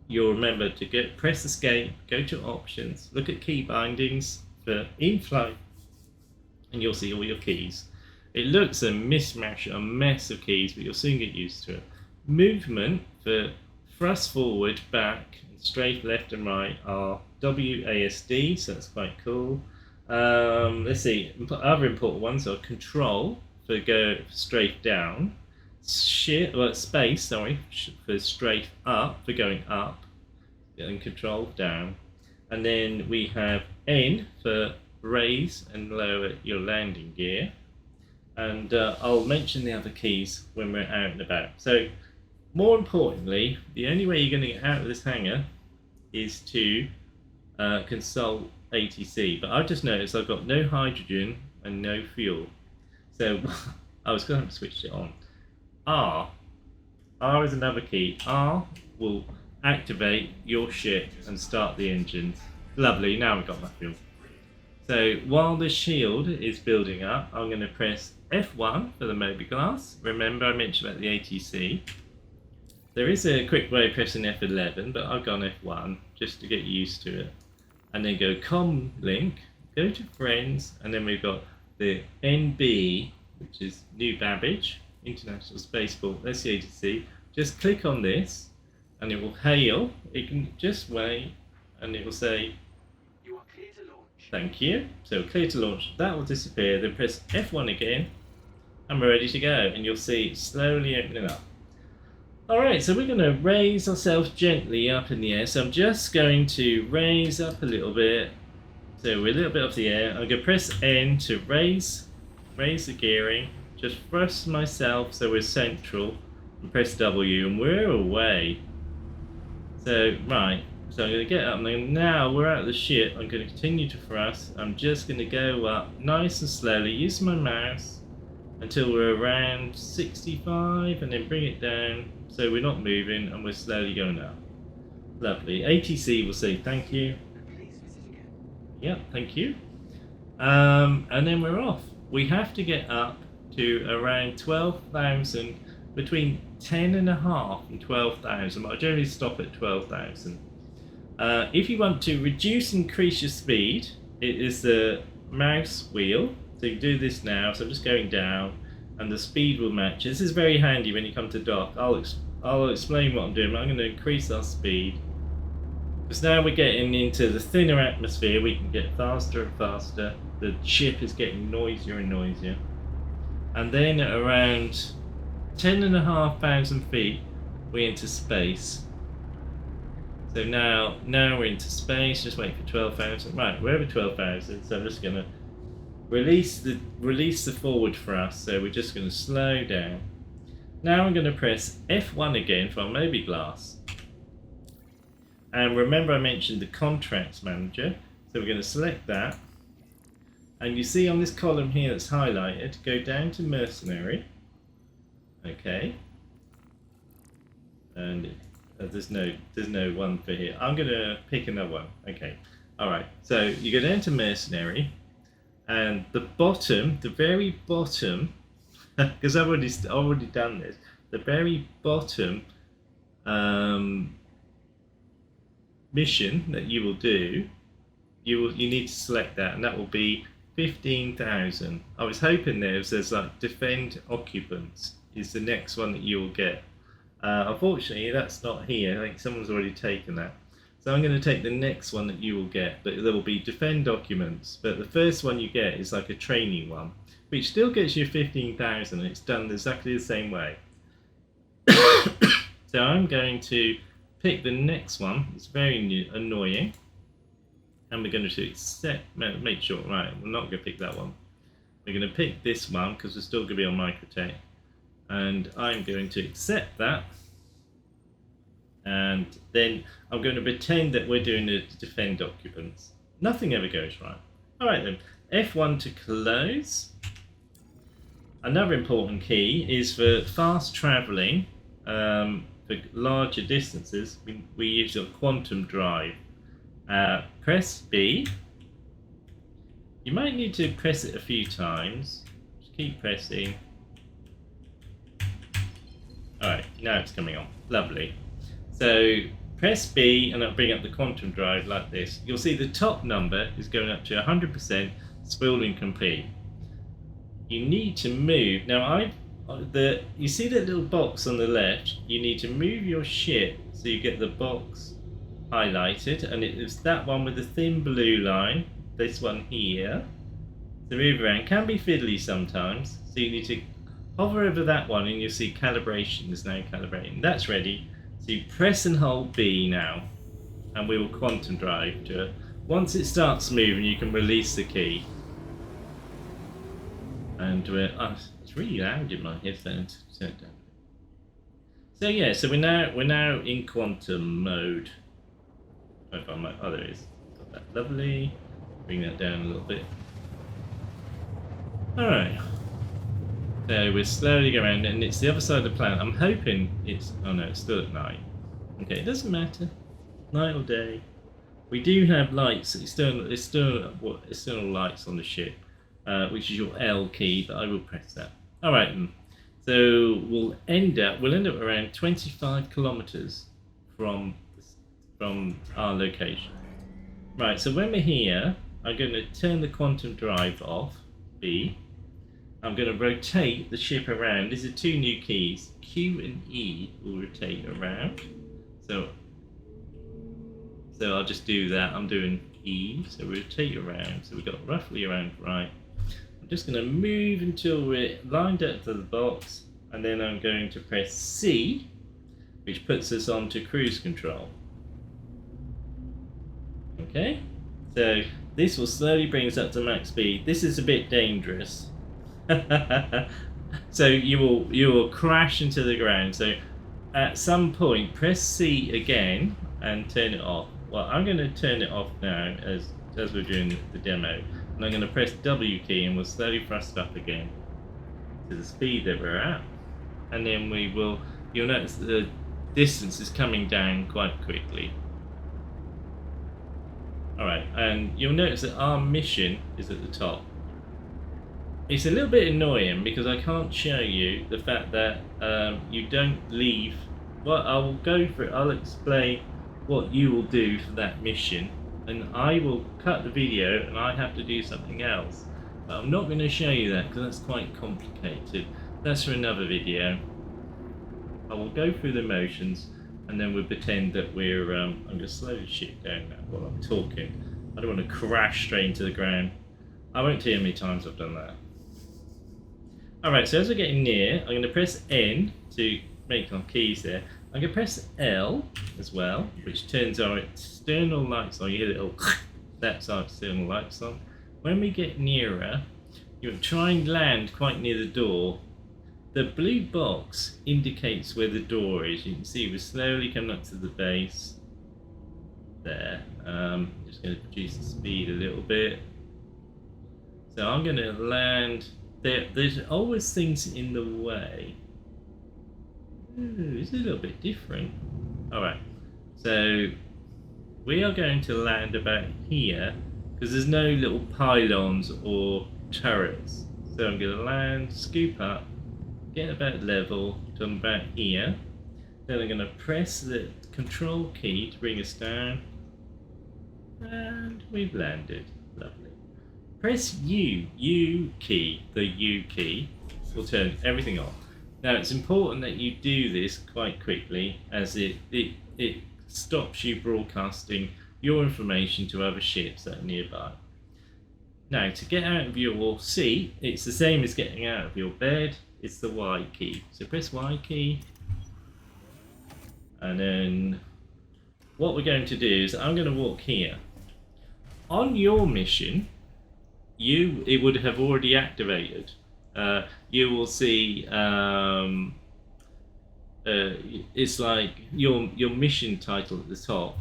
you'll remember to press escape, go to options, look at key bindings for in-flight, and you'll see all your keys. It looks a mess of keys, but you'll soon get used to it. Movement for thrust forward, back, and strafe left and right are WASD, so that's quite cool. Let's see, other important ones are control for go strafe down, space, for strafe up, for going up, and control down. And then we have N for raise and lower your landing gear. And I'll mention the other keys when we're out and about. So, more importantly, the only way you're going to get out of this hangar is to consult ATC. But I've just noticed I've got no hydrogen and no fuel. So, I was going to have to switch it on. R is another key. R will activate your ship and start the engines. Lovely, now we've got my fuel. So while the shield is building up, I'm going to press F1 for the Mobi Glas. Remember I mentioned about the ATC. There is a quick way of pressing F11, but I've gone F1 just to get used to it. And then go com link, go to friends, and then we've got the NB, which is New Babbage. International Spaceport. That's the ATC. Just click on this, and it will hail. It can just wait, and it will say, "You are clear to launch." thank you. So clear to launch. That will disappear. Then press F1 again, and we're ready to go. And you'll see it slowly opening up. Alright, so we're going to raise ourselves gently up in the air. So I'm just going to raise up a little bit. So we're a little bit off the air. I'm going to press N to raise the gearing. Just thrust myself so we're central. And press W and we're away. So, right. So I'm going to get up. And now we're out of the ship. I'm going to continue to thrust. I'm just going to go up nice and slowly. Use my mouse until we're around 65 and then bring it down. So we're not moving and we're slowly going up. Lovely. ATC will say thank you. Please visit again. Yep, thank you. And then we're off. We have to get up to around 12,000, between 10.5 and 12,000. But I generally stop at 12,000. If you want to reduce and increase your speed, it is the mouse wheel. So you can do this now. So I'm just going down, and the speed will match. This is very handy when you come to dock. I'll explain what I'm doing. But I'm going to increase our speed because now we're getting into the thinner atmosphere. We can get faster and faster. The ship is getting noisier and noisier, and then at around 10,500 feet, we enter space. So now we're into space. Just wait for 12,000. Right, we're over 12,000. So I'm just going to release the forward thrust. So we're just going to slow down. Now I'm going to press F1 again for our Mobi Glas. And remember I mentioned the contracts manager. So we're going to select that. And you see on this column here that's highlighted, go down to mercenary. Okay. And there's no one for here. I'm going to pick another one. Okay. All right. So you go down to mercenary. And the bottom, the very bottom, because I've already done this, the very bottom mission that you will do, you need to select that, and that will be 15,000. I was hoping there's like defend occupants is the next one that you will get. Unfortunately, that's not here. I think someone's already taken that. So I'm going to take the next one that you will get, but there will be defend documents. But the first one you get is like a training one, which still gets you 15,000, and it's done exactly the same way. So I'm going to pick the next one. It's very annoying, and we're going to make sure. Right, we're not going to pick that one. We're going to pick this one because we're still going to be on Microtech, and I'm going to accept that. And then I'm going to pretend that we're doing the defend occupants. Nothing ever goes right. All right then, F1 to close. Another important key is for fast traveling, for larger distances, we use a quantum drive. Press B. You might need to press it a few times. Just keep pressing. All right, now it's coming on. Lovely. So press B and it'll bring up the quantum drive like this. You'll see the top number is going up to 100% spooling complete. You need to move. Now you see that little box on the left, you need to move your ship so you get the box highlighted, and it is that one with the thin blue line, this one here. To move around can be fiddly sometimes, so you need to hover over that one and you'll see calibration is now calibrating. That's ready. So you press and hold B now, and we will quantum drive to it. Once it starts moving, you can release the key. And it's really loud in my headphones. So yeah, so we're now in quantum mode. Oh, there it is. Got that lovely. Bring that down a little bit. All right. So we're slowly going around, and it's the other side of the planet. I'm hoping it's... Oh no, it's still at night. Okay, it doesn't matter. Night or day. We do have lights, external lights on the ship, which is your L key, but I will press that. Alright then. So we'll end up around 25 kilometers from our location. Right, so when we're here, I'm going to turn the quantum drive off, B. I'm going to rotate the ship around. These are two new keys. Q and E will rotate around. So I'll just do that. I'm doing E, so rotate around. So we've got roughly around right. I'm just going to move until we're lined up to the box, and then I'm going to press C, which puts us onto cruise control. Okay, so this will slowly bring us up to max speed. This is a bit dangerous. So you will crash into the ground. So at some point, press C again and turn it off. Well, I'm going to turn it off now as we're doing the demo, and I'm going to press W key and we'll slowly thrust up again to the speed that we're at, and then you'll notice the distance is coming down quite quickly. Alright, and you'll notice that our mission is at the top. It's a little bit annoying because I can't show you the fact that you don't leave. Well, I'll go for it. I'll explain what you will do for that mission, and I will cut the video and I have to do something else. But I'm not going to show you that because that's quite complicated. That's for another video. I will go through the motions and then we'll pretend that we're I'm going to slow the shit down now while I'm talking. I don't want to crash straight into the ground. I won't tell you how many times I've done that. Alright, so as we're getting near, I'm going to press N to make our keys there. I'm going to press L as well, which turns our external lights on. You hear the little that's our external lights on. When we get nearer, you try and land quite near the door. The blue box indicates where the door is. You can see we're slowly coming up to the base. There. Just going to reduce the speed a little bit. So I'm going to land there. There's always things in the way. Ooh, it's a little bit different. Alright, so we are going to land about here because there's no little pylons or turrets. So I'm going to land, scoop up, get about level to about here. Then I'm going to press the control key to bring us down. And we've landed. Lovely. Press U key, the U key will turn everything off. Now it's important that you do this quite quickly as it stops you broadcasting your information to other ships that are nearby. Now to get out of your seat, it's the same as getting out of your bed, it's the Y key. So press Y key, and then what we're going to do is I'm going to walk here. On your mission, it would have already activated. You will see it's like your mission title at the top,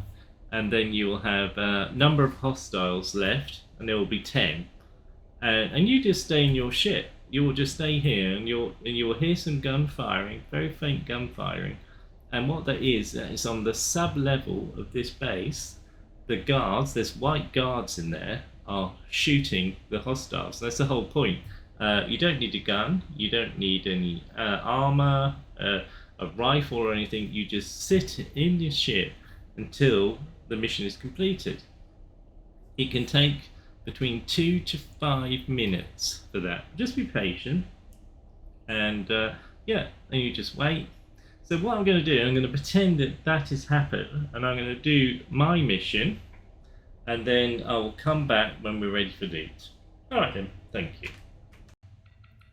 and then you will have number of hostiles left, and there will be 10, and you just stay in your ship. You will just stay here, and you will hear some gun firing, very faint gun firing, and what that is on the sub level of this base. The guards, there's white guards in there, are shooting the hostiles. That's the whole point. You don't need a gun, you don't need any armour, a rifle or anything. You just sit in your ship until the mission is completed. It can take between 2 to 5 minutes for that. Just be patient, and yeah, and you just wait. So what I'm going to do, I'm going to pretend that has happened, and I'm going to do my mission, and then I'll come back when we're ready for loot. Alright then, thank you.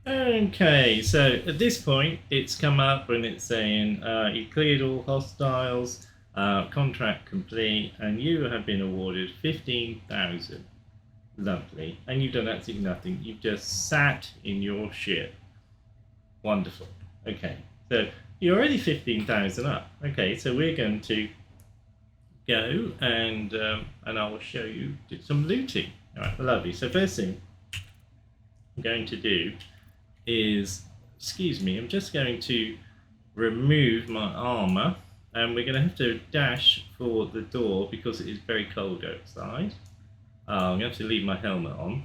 Okay, so at this point it's come up and it's saying you cleared all hostiles, contract complete, and you have been awarded 15,000. Lovely. And you've done absolutely nothing. You've just sat in your ship. Wonderful. Okay, so you're already 15,000 up. Okay, so we're going to go and I will show you some looting. All right, lovely. So first thing I'm going to do is, excuse me, I'm just going to remove my armour, and we're going to have to dash for the door because it is very cold outside. I'm going to have to leave my helmet on.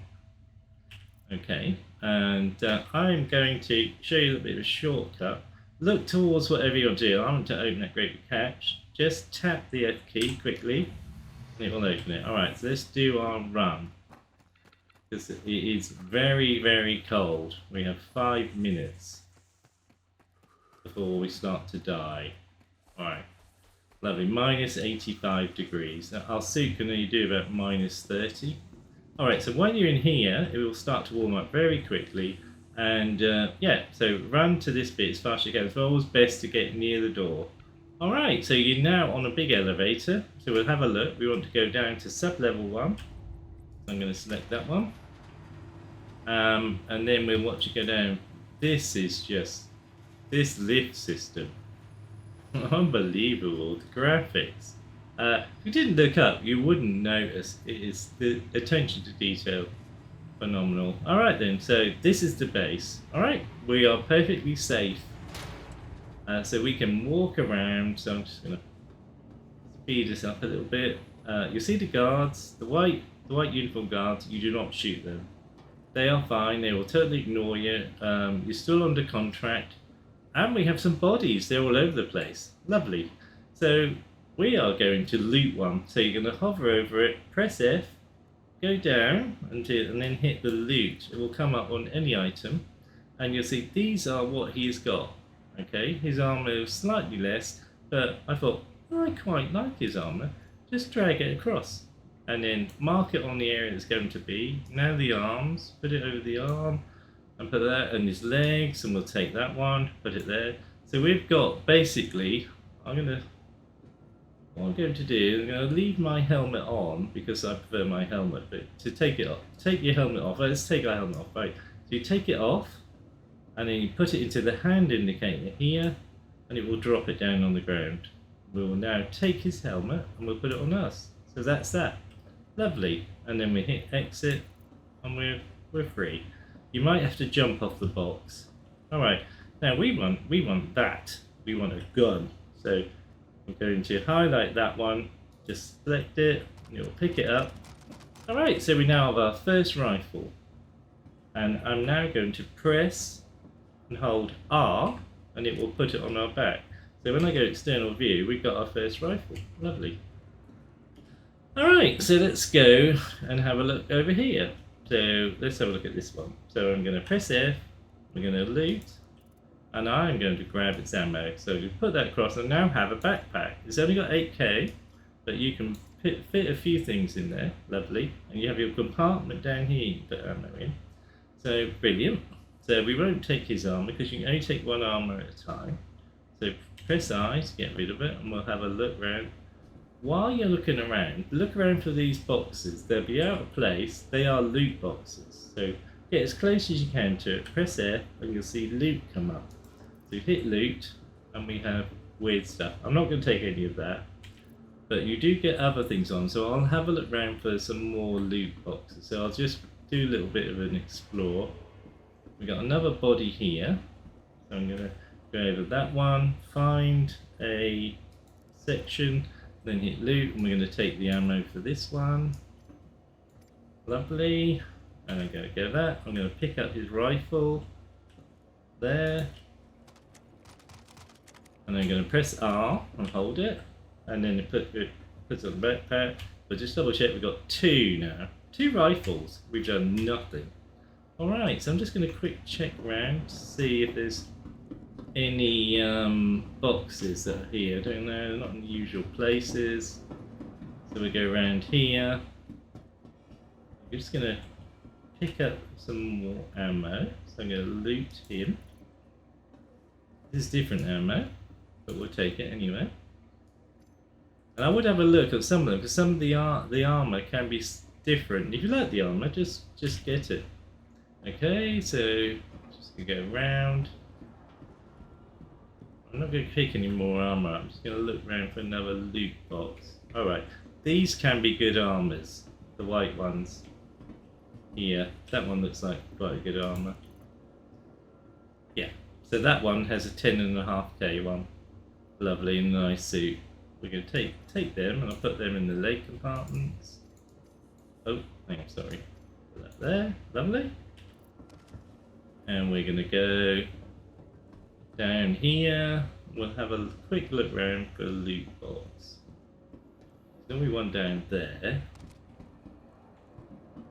Okay, and I'm going to show you a little bit of a shortcut. Look towards whatever you're doing. I want to open that great catch. Just tap the F key quickly and it will open it. Alright, so let's do our run. because it is very, very cold. We have 5 minutes before we start to die. Alright, lovely. Minus 85 degrees. Now, our suit can only do about minus 30. Alright, so when you're in here, it will start to warm up very quickly. And yeah, so run to this bit as fast as you can. It's always best to get near the door. Alright, so you're now on a big elevator. So we'll have a look. We want to go down to sub-level 1. I'm going to select that one. And then we'll watch it go down. This is just, this lift system. Unbelievable, the graphics. If you didn't look up, you wouldn't notice. It is the attention to detail. Phenomenal. Alright then, so this is the base. Alright, we are perfectly safe. So we can walk around. So I'm just going to speed this up a little bit. You'll see the guards, the white uniform guards, you do not shoot them. They are fine, they will totally ignore you. You're still under contract. And we have some bodies, they're all over the place. Lovely. So we are going to loot one. So you're going to hover over it, press F, go down and then hit the loot. It will come up on any item. And you'll see these are what he's got. Okay, his armour is slightly less, but I thought, I quite like his armour. Just drag it across. And then mark it on the area it's going to be. Now the arms, put it over the arm, and put that on his legs, and we'll take that one, put it there. So we've got basically, what I'm going to do, I'm going to leave my helmet on because I prefer my helmet, but to take it off, take your helmet off. Let's take our helmet off, right? So you take it off, and then you put it into the hand indicator here, and it will drop it down on the ground. We will now take his helmet, and we'll put it on us. So that's that. Lovely. And then we hit exit, and we're free. You might have to jump off the box. Alright, now we want that. We want a gun. So I'm going to highlight that one, just select it, and it will pick it up. Alright, so we now have our first rifle. And I'm now going to press and hold R, and it will put it on our back. So when I go external view, we've got our first rifle. Lovely. Alright, so let's go and have a look over here. So let's have a look at this one. So I'm going to press F, we're going to loot, and I'm going to grab its ammo. So we put that across and now have a backpack. It's only got 8k, but you can fit a few things in there. Lovely. And you have your compartment down here you can put ammo in. So brilliant. So we won't take his armor because you can only take one armor at a time. So press I to get rid of it, and we'll have a look around. While you're looking around, look around for these boxes. They'll be out of place. They are loot boxes. So get as close as you can to it. Press F and you'll see loot come up. So hit loot and we have weird stuff. I'm not going to take any of that. But you do get other things on. So I'll have a look around for some more loot boxes. So I'll just do a little bit of an explore. We've got another body here. So I'm going to go over that one. Find a section. Then hit loot, and we're going to take the ammo for this one. Lovely. And I'm going to go that. I'm going to pick up his rifle. There. And I'm going to press R and hold it. And then it puts it on the backpack. But just double check, we've got 2 now. 2 rifles. We've done nothing. Alright, so I'm just going to quick check around to see if there's any boxes that are here. I don't know, not in the usual places. So we go around here. We're just going to pick up some more ammo. So I'm going to loot him. This is different ammo, but we'll take it anyway. And I would have a look at some of them because some of the armor can be different. If you like the armor, just get it. Okay, so just going to go around. I'm not going to pick any more armour, I'm just going to look around for another loot box. Alright, these can be good armours, the white ones. Here, that one looks like quite a good armour. Yeah, so that one has a 10.5k one. Lovely, nice suit. We're going to take them and I'll put them in the leg compartments. Oh, I'm sorry. Put that there, lovely. And we're going to go down here. We'll have a quick look around for a loot box. Then we want down there.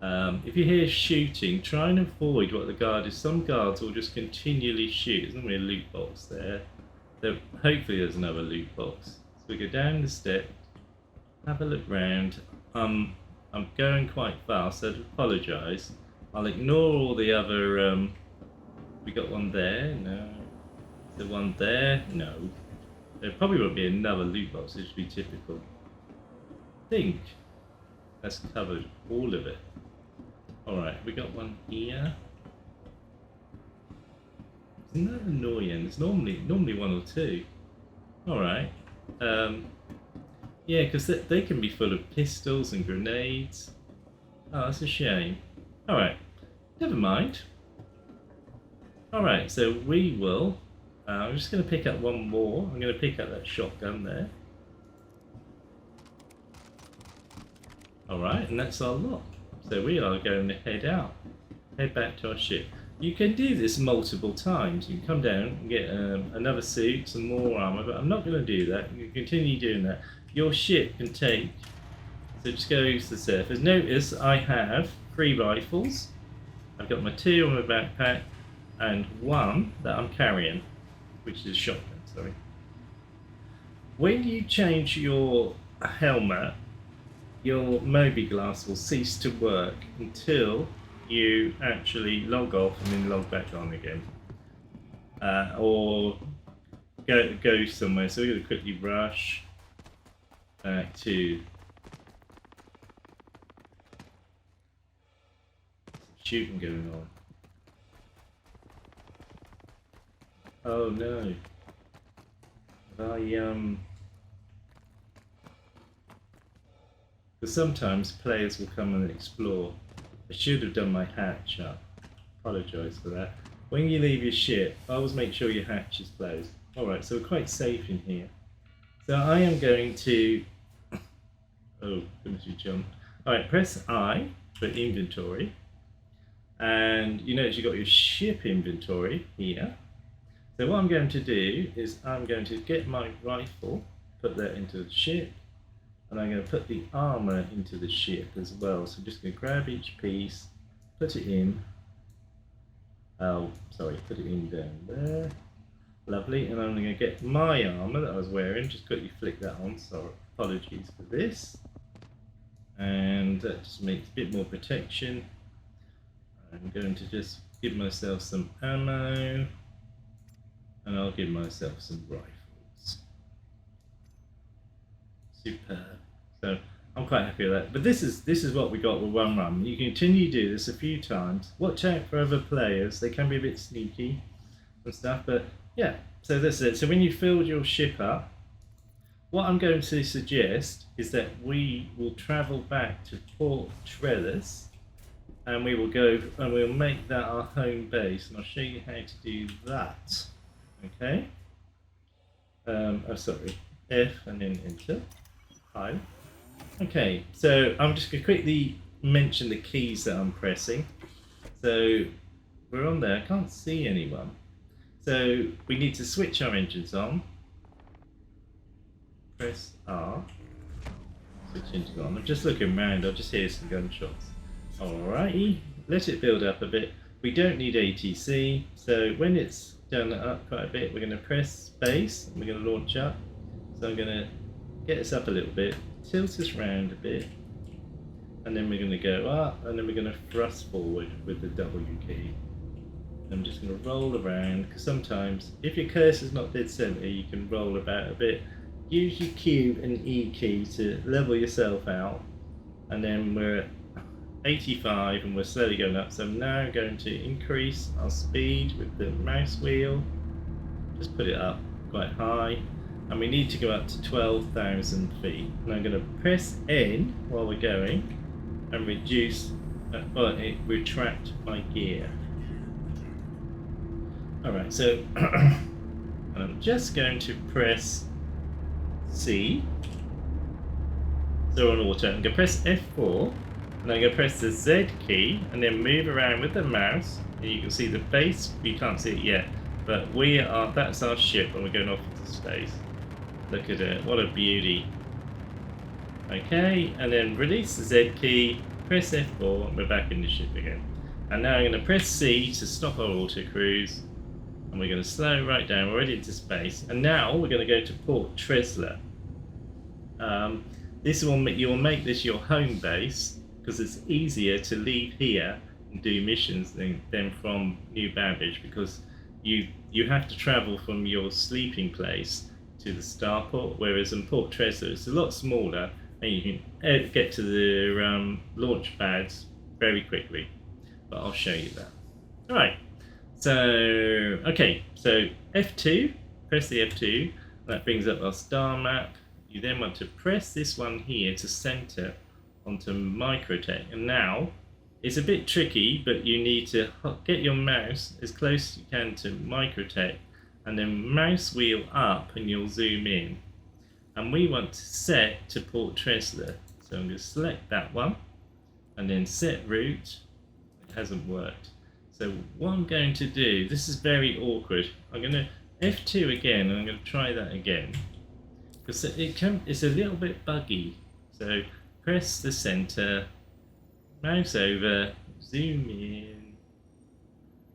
If you hear shooting, try and avoid what the guard is. Some guards will just continually shoot. There's normally a loot box there. Hopefully there's another loot box. So we go down the step, have a look round. I'm going quite fast, so I apologise. I'll ignore all the other... we got one there, no. The one there, no. There probably won't be another loot box, it should be typical. I think that's covered all of it. Alright, we got one here. Isn't that annoying? It's normally one or two. Alright. Yeah, because they can be full of pistols and grenades. Oh, that's a shame. Alright, never mind. Alright, so we will... I'm just going to pick up one more. I'm going to pick up that shotgun there. Alright, and that's our lot. So we are going to head out. Head back to our ship. You can do this multiple times. You can come down and get another suit, some more armour, but I'm not going to do that. You can continue doing that. Your ship can take... So just go to the surface. Notice I have 3 rifles. I've got my 2 on my backpack and 1 that I'm carrying, which is a shotgun, sorry. When you change your helmet, your Mobi Glas will cease to work until you actually log off and then log back on again. Or go somewhere. So we're going to quickly rush back to shooting going on. Oh no. Because sometimes players will come and explore. I should have done my hatch up. Apologise for that. When you leave your ship, always make sure your hatch is closed. Alright, so we're quite safe in here. So I am going to... Oh, goodness, you jump. Alright, press I for inventory. And you notice you've got your ship inventory here. So what I'm going to do is I'm going to get my rifle, put that into the ship, and I'm going to put the armour into the ship as well. So I'm just going to grab each piece, put it in. Oh, sorry, put it in down there. Lovely, and I'm going to get my armour that I was wearing, just quickly flick that on, so apologies for this. And that just makes a bit more protection. I'm going to just give myself some ammo. And I'll give myself some rifles. Superb. So I'm quite happy with that. But this is what we got with one run. You can continue to do this a few times. Watch out for other players. They can be a bit sneaky and stuff. But yeah, so that's it. So when you filled your ship up, what I'm going to suggest is that we will travel back to Port Tressler. And we will go and we'll make that our home base. And I'll show you how to do that. Okay. Oh, sorry. F and then enter. Hi. Okay. So I'm just going to quickly mention the keys that I'm pressing. So we're on there. I can't see anyone. So we need to switch our engines on. Press R. Switch engines on. I'm just looking around. I'll just hear some gunshots. Alrighty. Let it build up a bit. We don't need ATC. So when it's done up quite a bit, we're going to press space and we're going to launch up. So I'm going to get us up a little bit, tilt us round a bit, and then we're going to go up and then we're going to thrust forward with the W key. I'm just going to roll around, because sometimes if your cursor's not dead center you can roll about a bit. Use your Q and E key to level yourself out, and then we're at 85 and we're slowly going up. So I'm now going to increase our speed with the mouse wheel, just put it up quite high, and we need to go up to 12,000 feet. And I'm going to press N while we're going and reduce, retract my gear. Alright, so I'm just going to press C. So on auto, I'm going to press F4. And I'm going to press the Z key and then move around with the mouse, and you can see the base. You can't see it yet, but that's our ship and we're going off into space. Look at it, what a beauty. Okay, and then release the Z key press F4 and we're back in the ship again. And now I'm going to press C to stop our auto cruise, and we're going to slow right down. We're already into space, and now we're going to go to Port Tressler. You will make this your home base because it's easier to leave here and do missions than from New Babbage, because you have to travel from your sleeping place to the starport, whereas in Port Tressler it's a lot smaller and you can get to the launch pads very quickly. But I'll show you that. Alright, so F2, press the F2, that brings up our star map. You then want to press this one here to center onto Microtech, and now it's a bit tricky, but you need to get your mouse as close as you can to Microtech and then mouse wheel up and you'll zoom in. And we want to set to Port Tressler. So I'm going to select that one and then set route. It hasn't worked. So what I'm going to do, this is very awkward. I'm going to F2 again and I'm going to try that again. Because it's a little bit buggy. So press the center, mouse over, zoom in,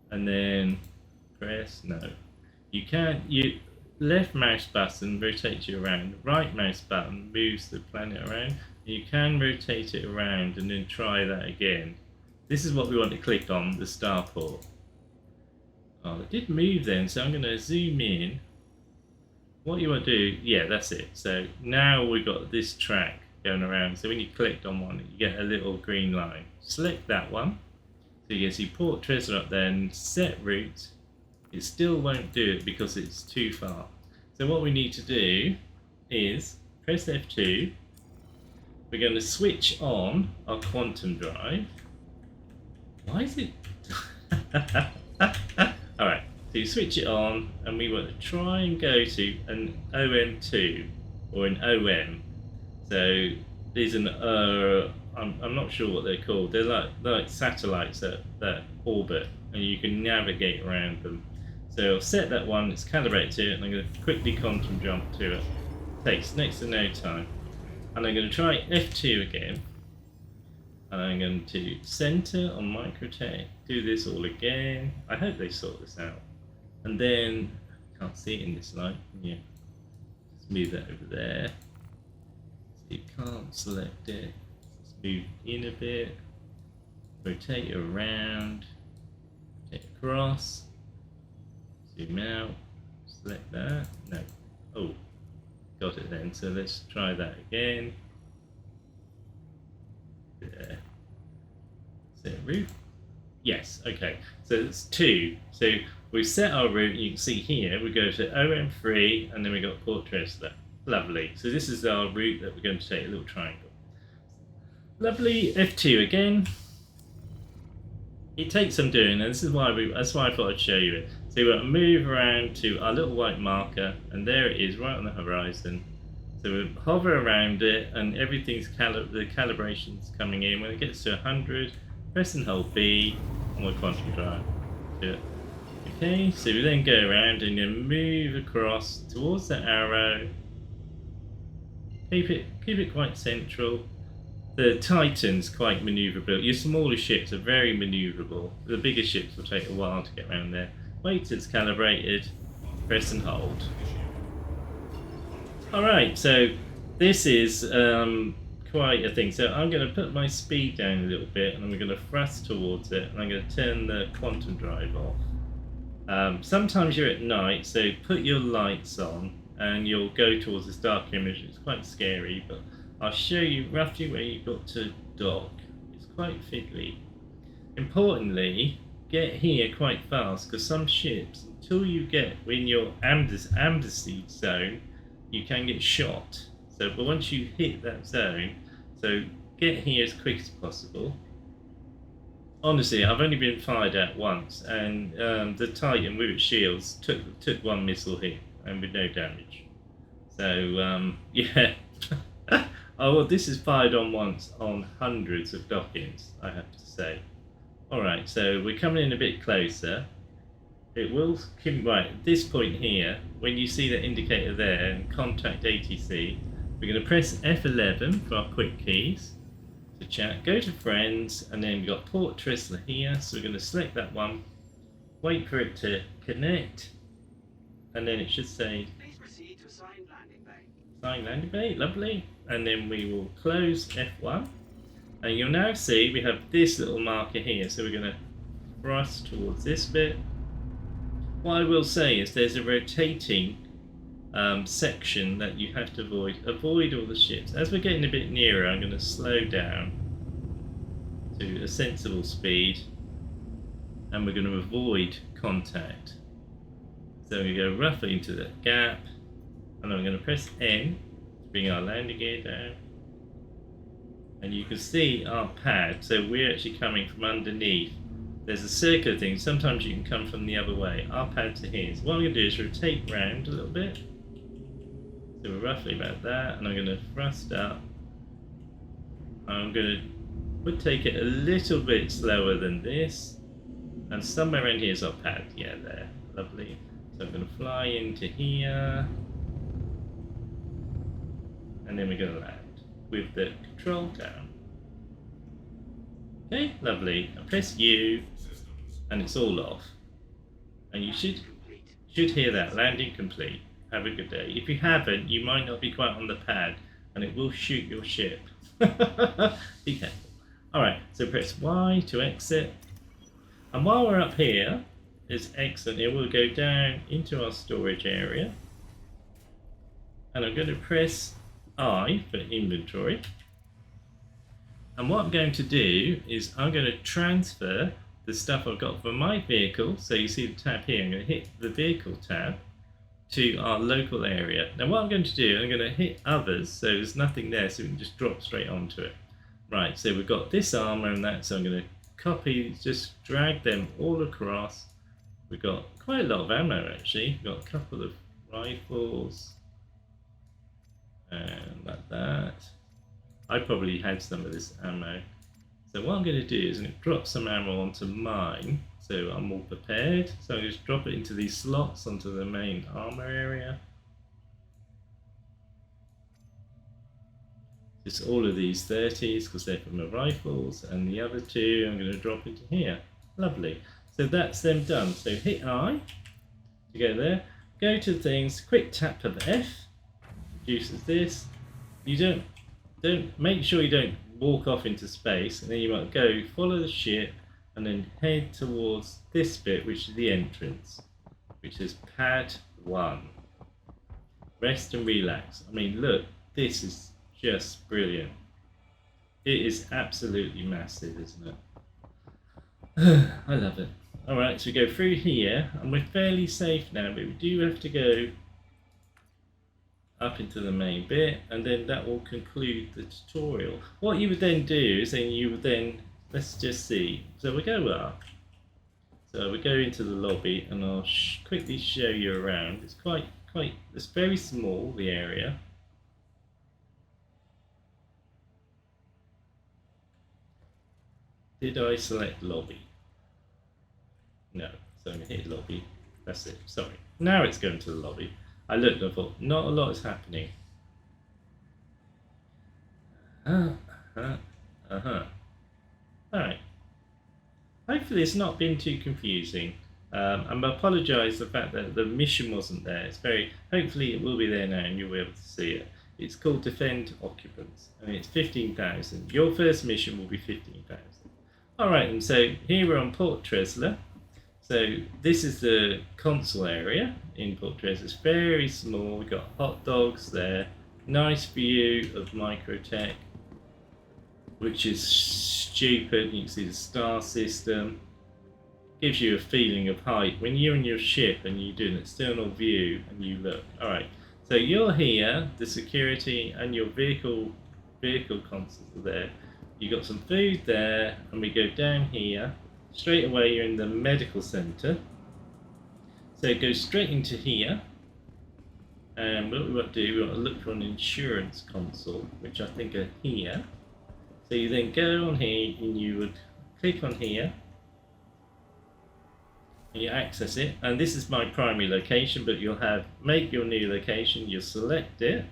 and then press no. You left mouse button rotates you around, right mouse button moves the planet around. You can rotate it around and then try that again. This is what we want to click on, the starport. Oh, it did move then, so I'm going to zoom in. What you want to do, yeah, that's it. So now we've got this track going around. So when you clicked on one, you get a little green line. Select that one. So you can see Port Tressler up there and set route. It still won't do it because it's too far. So what we need to do is press F2. We're going to switch on our quantum drive. Why is it? Alright, so you switch it on and we want to try and go to an OM2 or an OM. So these are I'm not sure what they're called. They're like satellites that orbit and you can navigate around them. So I'll set that one, it's calibrated to it, and I'm going to quickly quantum jump to it. Takes next to no time. And I'm going to try F2 again. And I'm going to center on Microtech, do this all again. I hope they sort this out. And then, can't see it in this light, yeah. Just move that over there. So you can't select it. Let's move in a bit. Rotate it around. Rotate across. Zoom out. Select that. No. Oh, got it then. So let's try that again. There. Set route. Yes, okay. So it's 2. So we've set our route. You can see here we go to OM3 and then we got Port Tressler. Lovely. So this is our route that we're going to take, a little triangle. Lovely. F2 again. It takes some doing, and this is why that's why I thought I'd show you it. So we're going to move around to our little white marker, and there it is, right on the horizon. So we hover around it, and everything's the calibration's coming in. When it gets to 100, press and hold B, and we'll quantum drive to it. Okay, so we then go around and then move across towards the arrow. Keep it quite central. The Titan's quite manoeuvrable. Your smaller ships are very manoeuvrable. The bigger ships will take a while to get around there. Wait till it's calibrated, press and hold. Alright, so this is quite a thing. So I'm going to put my speed down a little bit and I'm going to thrust towards it, and I'm going to turn the quantum drive off. Sometimes you're at night, so put your lights on and you'll go towards this dark image. It's quite scary, but I'll show you roughly where you've got to dock. It's quite fiddly. Importantly, get here quite fast, because some ships, until you get in your amnesty zone, you can get shot. So, but once you hit that zone, so get here as quick as possible. Honestly, I've only been fired at once, and the Titan with its shields took one missile hit and with no damage. So yeah. Oh well, this is fired on once on hundreds of dockings, I have to say. Alright, so we're coming in a bit closer. It will keep right at this point here, when you see the indicator there and contact ATC, we're going to press F11 for our quick keys. to chat. Go to friends, and then we've got Port Tressler here, so we're going to select that one, wait for it to connect, and then it should say Please proceed to assigned landing bay. assigned landing bay, lovely, and then we will close F1, and you'll now see we have this little marker here, so we're going to thrust towards this bit. What I will say is there's a rotating section that you have to avoid. Avoid all the ships. As we're getting a bit nearer, I'm going to slow down to a sensible speed, and we're going to avoid contact. So we go roughly into the gap, and I'm going to press N to bring our landing gear down, and you can see our pad. So we're actually coming from underneath. There's a circular thing. Sometimes you can come from the other way. Our pads are here. So what I'm going to do is rotate round a little bit. So we're roughly about that, and I'm going to thrust up. I'm going to take it a little bit slower than this, and somewhere around here is our pad. Yeah, there, lovely. So I'm going to fly into here, and then we're going to land with the control down. Okay, lovely. I press U, and it's all off, and you should hear that landing complete. Have a good day. If you haven't, you might not be quite on the pad, and it will shoot your ship. Be careful. Alright, so press Y to exit, and while we're up here, it's excellent. It will go down into our storage area, and I'm going to press I for inventory, and what I'm going to do is I'm going to transfer the stuff I've got for my vehicle. So you see the tab here, I'm going to hit the vehicle tab to our local area. Now what I'm going to do, I'm going to hit others, so there's nothing there, so we can just drop straight onto it. Right, so we've got this armour and that, so I'm going to copy, just drag them all across. We've got quite a lot of ammo actually. We've got a couple of rifles, and like that. I probably had some of this ammo. So what I'm going to do is I'm going to drop some ammo onto mine, so I'm all prepared. So I'm going to just drop it into these slots onto the main armour area. Just all of these 30s because they're from the rifles, and the other two I'm going to drop into here. Lovely. So that's them done. So hit I to go there. Go to things, quick tap of F, reduces this. You don't make sure you don't walk off into space, and then you might go follow the ship and then head towards this bit, which is the entrance, which is pad 1. Rest and relax. I mean, look, this is just brilliant. It is absolutely massive, isn't it? I love it. Alright, so we go through here, and we're fairly safe now, but we do have to go up into the main bit, and then that will conclude the tutorial. What you would then do is let's just see. So we go up. So we go into the lobby, and I'll quickly show you around. It's it's very small, the area. Did I select lobby? No. So I'm going to hit lobby. That's it. Sorry. Now it's going to the lobby. I looked and I thought, not a lot is happening. Alright. Hopefully it's not been too confusing. I apologise the fact that the mission wasn't there. Hopefully it will be there now and you'll be able to see it. It's called Defend Occupants, and it's 15,000. Your first mission will be 15,000. Alright, and so here we're on Port Tressler. So this is the console area in Port Tressler. It's very small. We've got hot dogs there. Nice view of Microtech, which is stupid. You can see the star system. Gives you a feeling of height. When you're in your ship and you do an external view and you look. Alright, so you're here, the security and your vehicle consoles are there. You've got some food there, and we go down here. Straight away you're in the medical centre. So go straight into here. And what we want to do, we want to look for an insurance console, which I think are here. So you then go on here and you would click on here. And you access it. And this is my primary location, but you'll have make your new location, you'll select it.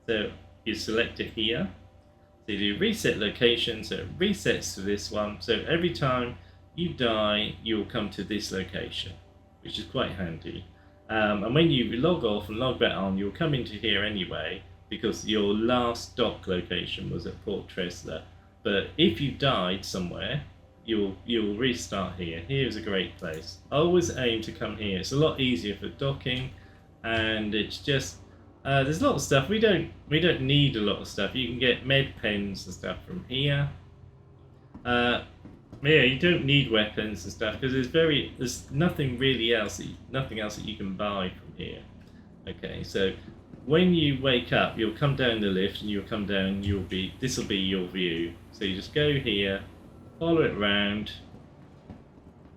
So you select it here. So you do reset location, so it resets to this one. So every time you die, you'll come to this location, which is quite handy. And when you log off and log back on, you'll come into here anyway, because your last dock location was at Port Tressler. But if you died somewhere, you'll restart here. Here's a great place. I always aim to come here. It's a lot easier for docking, and it's just there's a lot of stuff. We don't need a lot of stuff. You can get med pens and stuff from here. Yeah, you don't need weapons and stuff because there's nothing really else nothing else that you can buy from here. Okay, so when you wake up, you'll come down the lift and you'll come down. This will be your view. So you just go here, follow it round,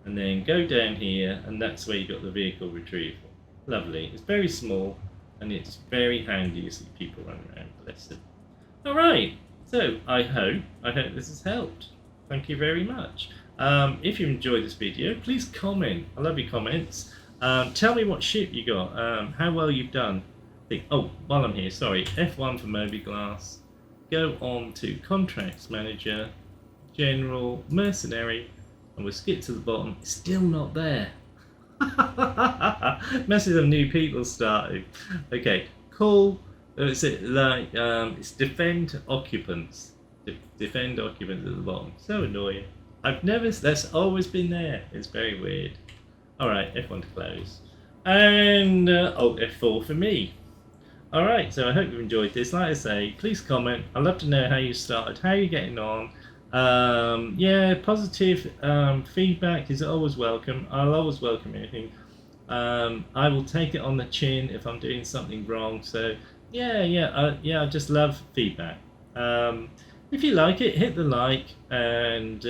and then go down here, and that's where you got the vehicle retrieval. Lovely. It's very small, and it's very handy to see people run around. Bless them. All right. So I hope this has helped. Thank you very much. If you enjoyed this video, please comment. I love your comments. Tell me what ship you got. How well you've done. Oh, while I'm here, sorry. F1 for Mobi Glas. Go on to Contracts Manager, General, Mercenary, and we'll skip to the bottom. It's still not there. Message of new people starting. Okay, cool. Is it like it's defend occupants? Defend occupants at the bottom. So annoying. That's always been there. It's very weird. Alright, F1 to close. And Alt F4 for me. Alright, so I hope you've enjoyed this. Like I say, please comment. I'd love to know how you started, how you're getting on. Yeah, positive feedback is always welcome. I'll always welcome anything. I will take it on the chin if I'm doing something wrong. So yeah, I just love feedback. If you like it, hit the like, and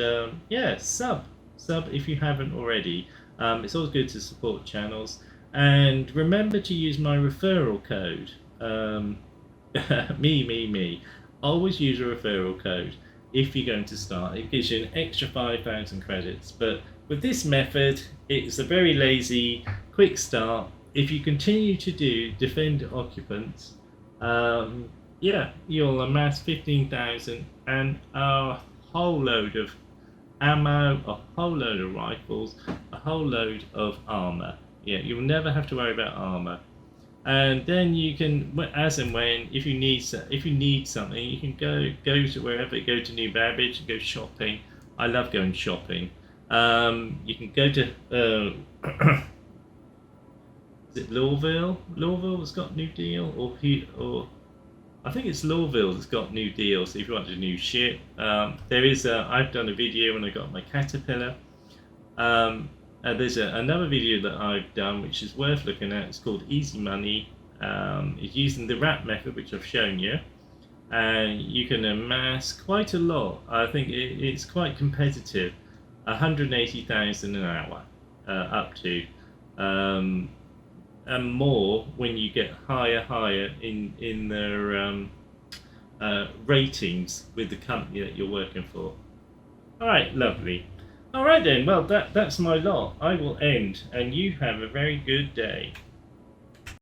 yeah, sub if you haven't already. It's always good to support channels, and remember to use my referral code. Me. Always use a referral code if you're going to start. It gives you an extra 5,000 credits. But with this method, it's a very lazy, quick start. If you continue to do defend occupants, yeah, you'll amass 15,000 and a whole load of ammo, a whole load of rifles, a whole load of armour. Yeah, you'll never have to worry about armour. And then you can, as and when, if you need something, you can go to wherever, go to New Babbage and go shopping. I love going shopping. You can go to is it Lawville? Lawville has got new deal, or I think it's Lawville that's got new deals. If you want a new ship, there is. I've done a video when I got my Caterpillar. There's another video that I've done which is worth looking at. It's called Easy Money. It's using the wrap method, which I've shown you, and you can amass quite a lot. I think it's quite competitive. 180,000 an hour, up to, and more when you get higher in their ratings with the company that you're working for. All right, lovely. All right then. Well, that's my lot. I will end, and you have a very good day.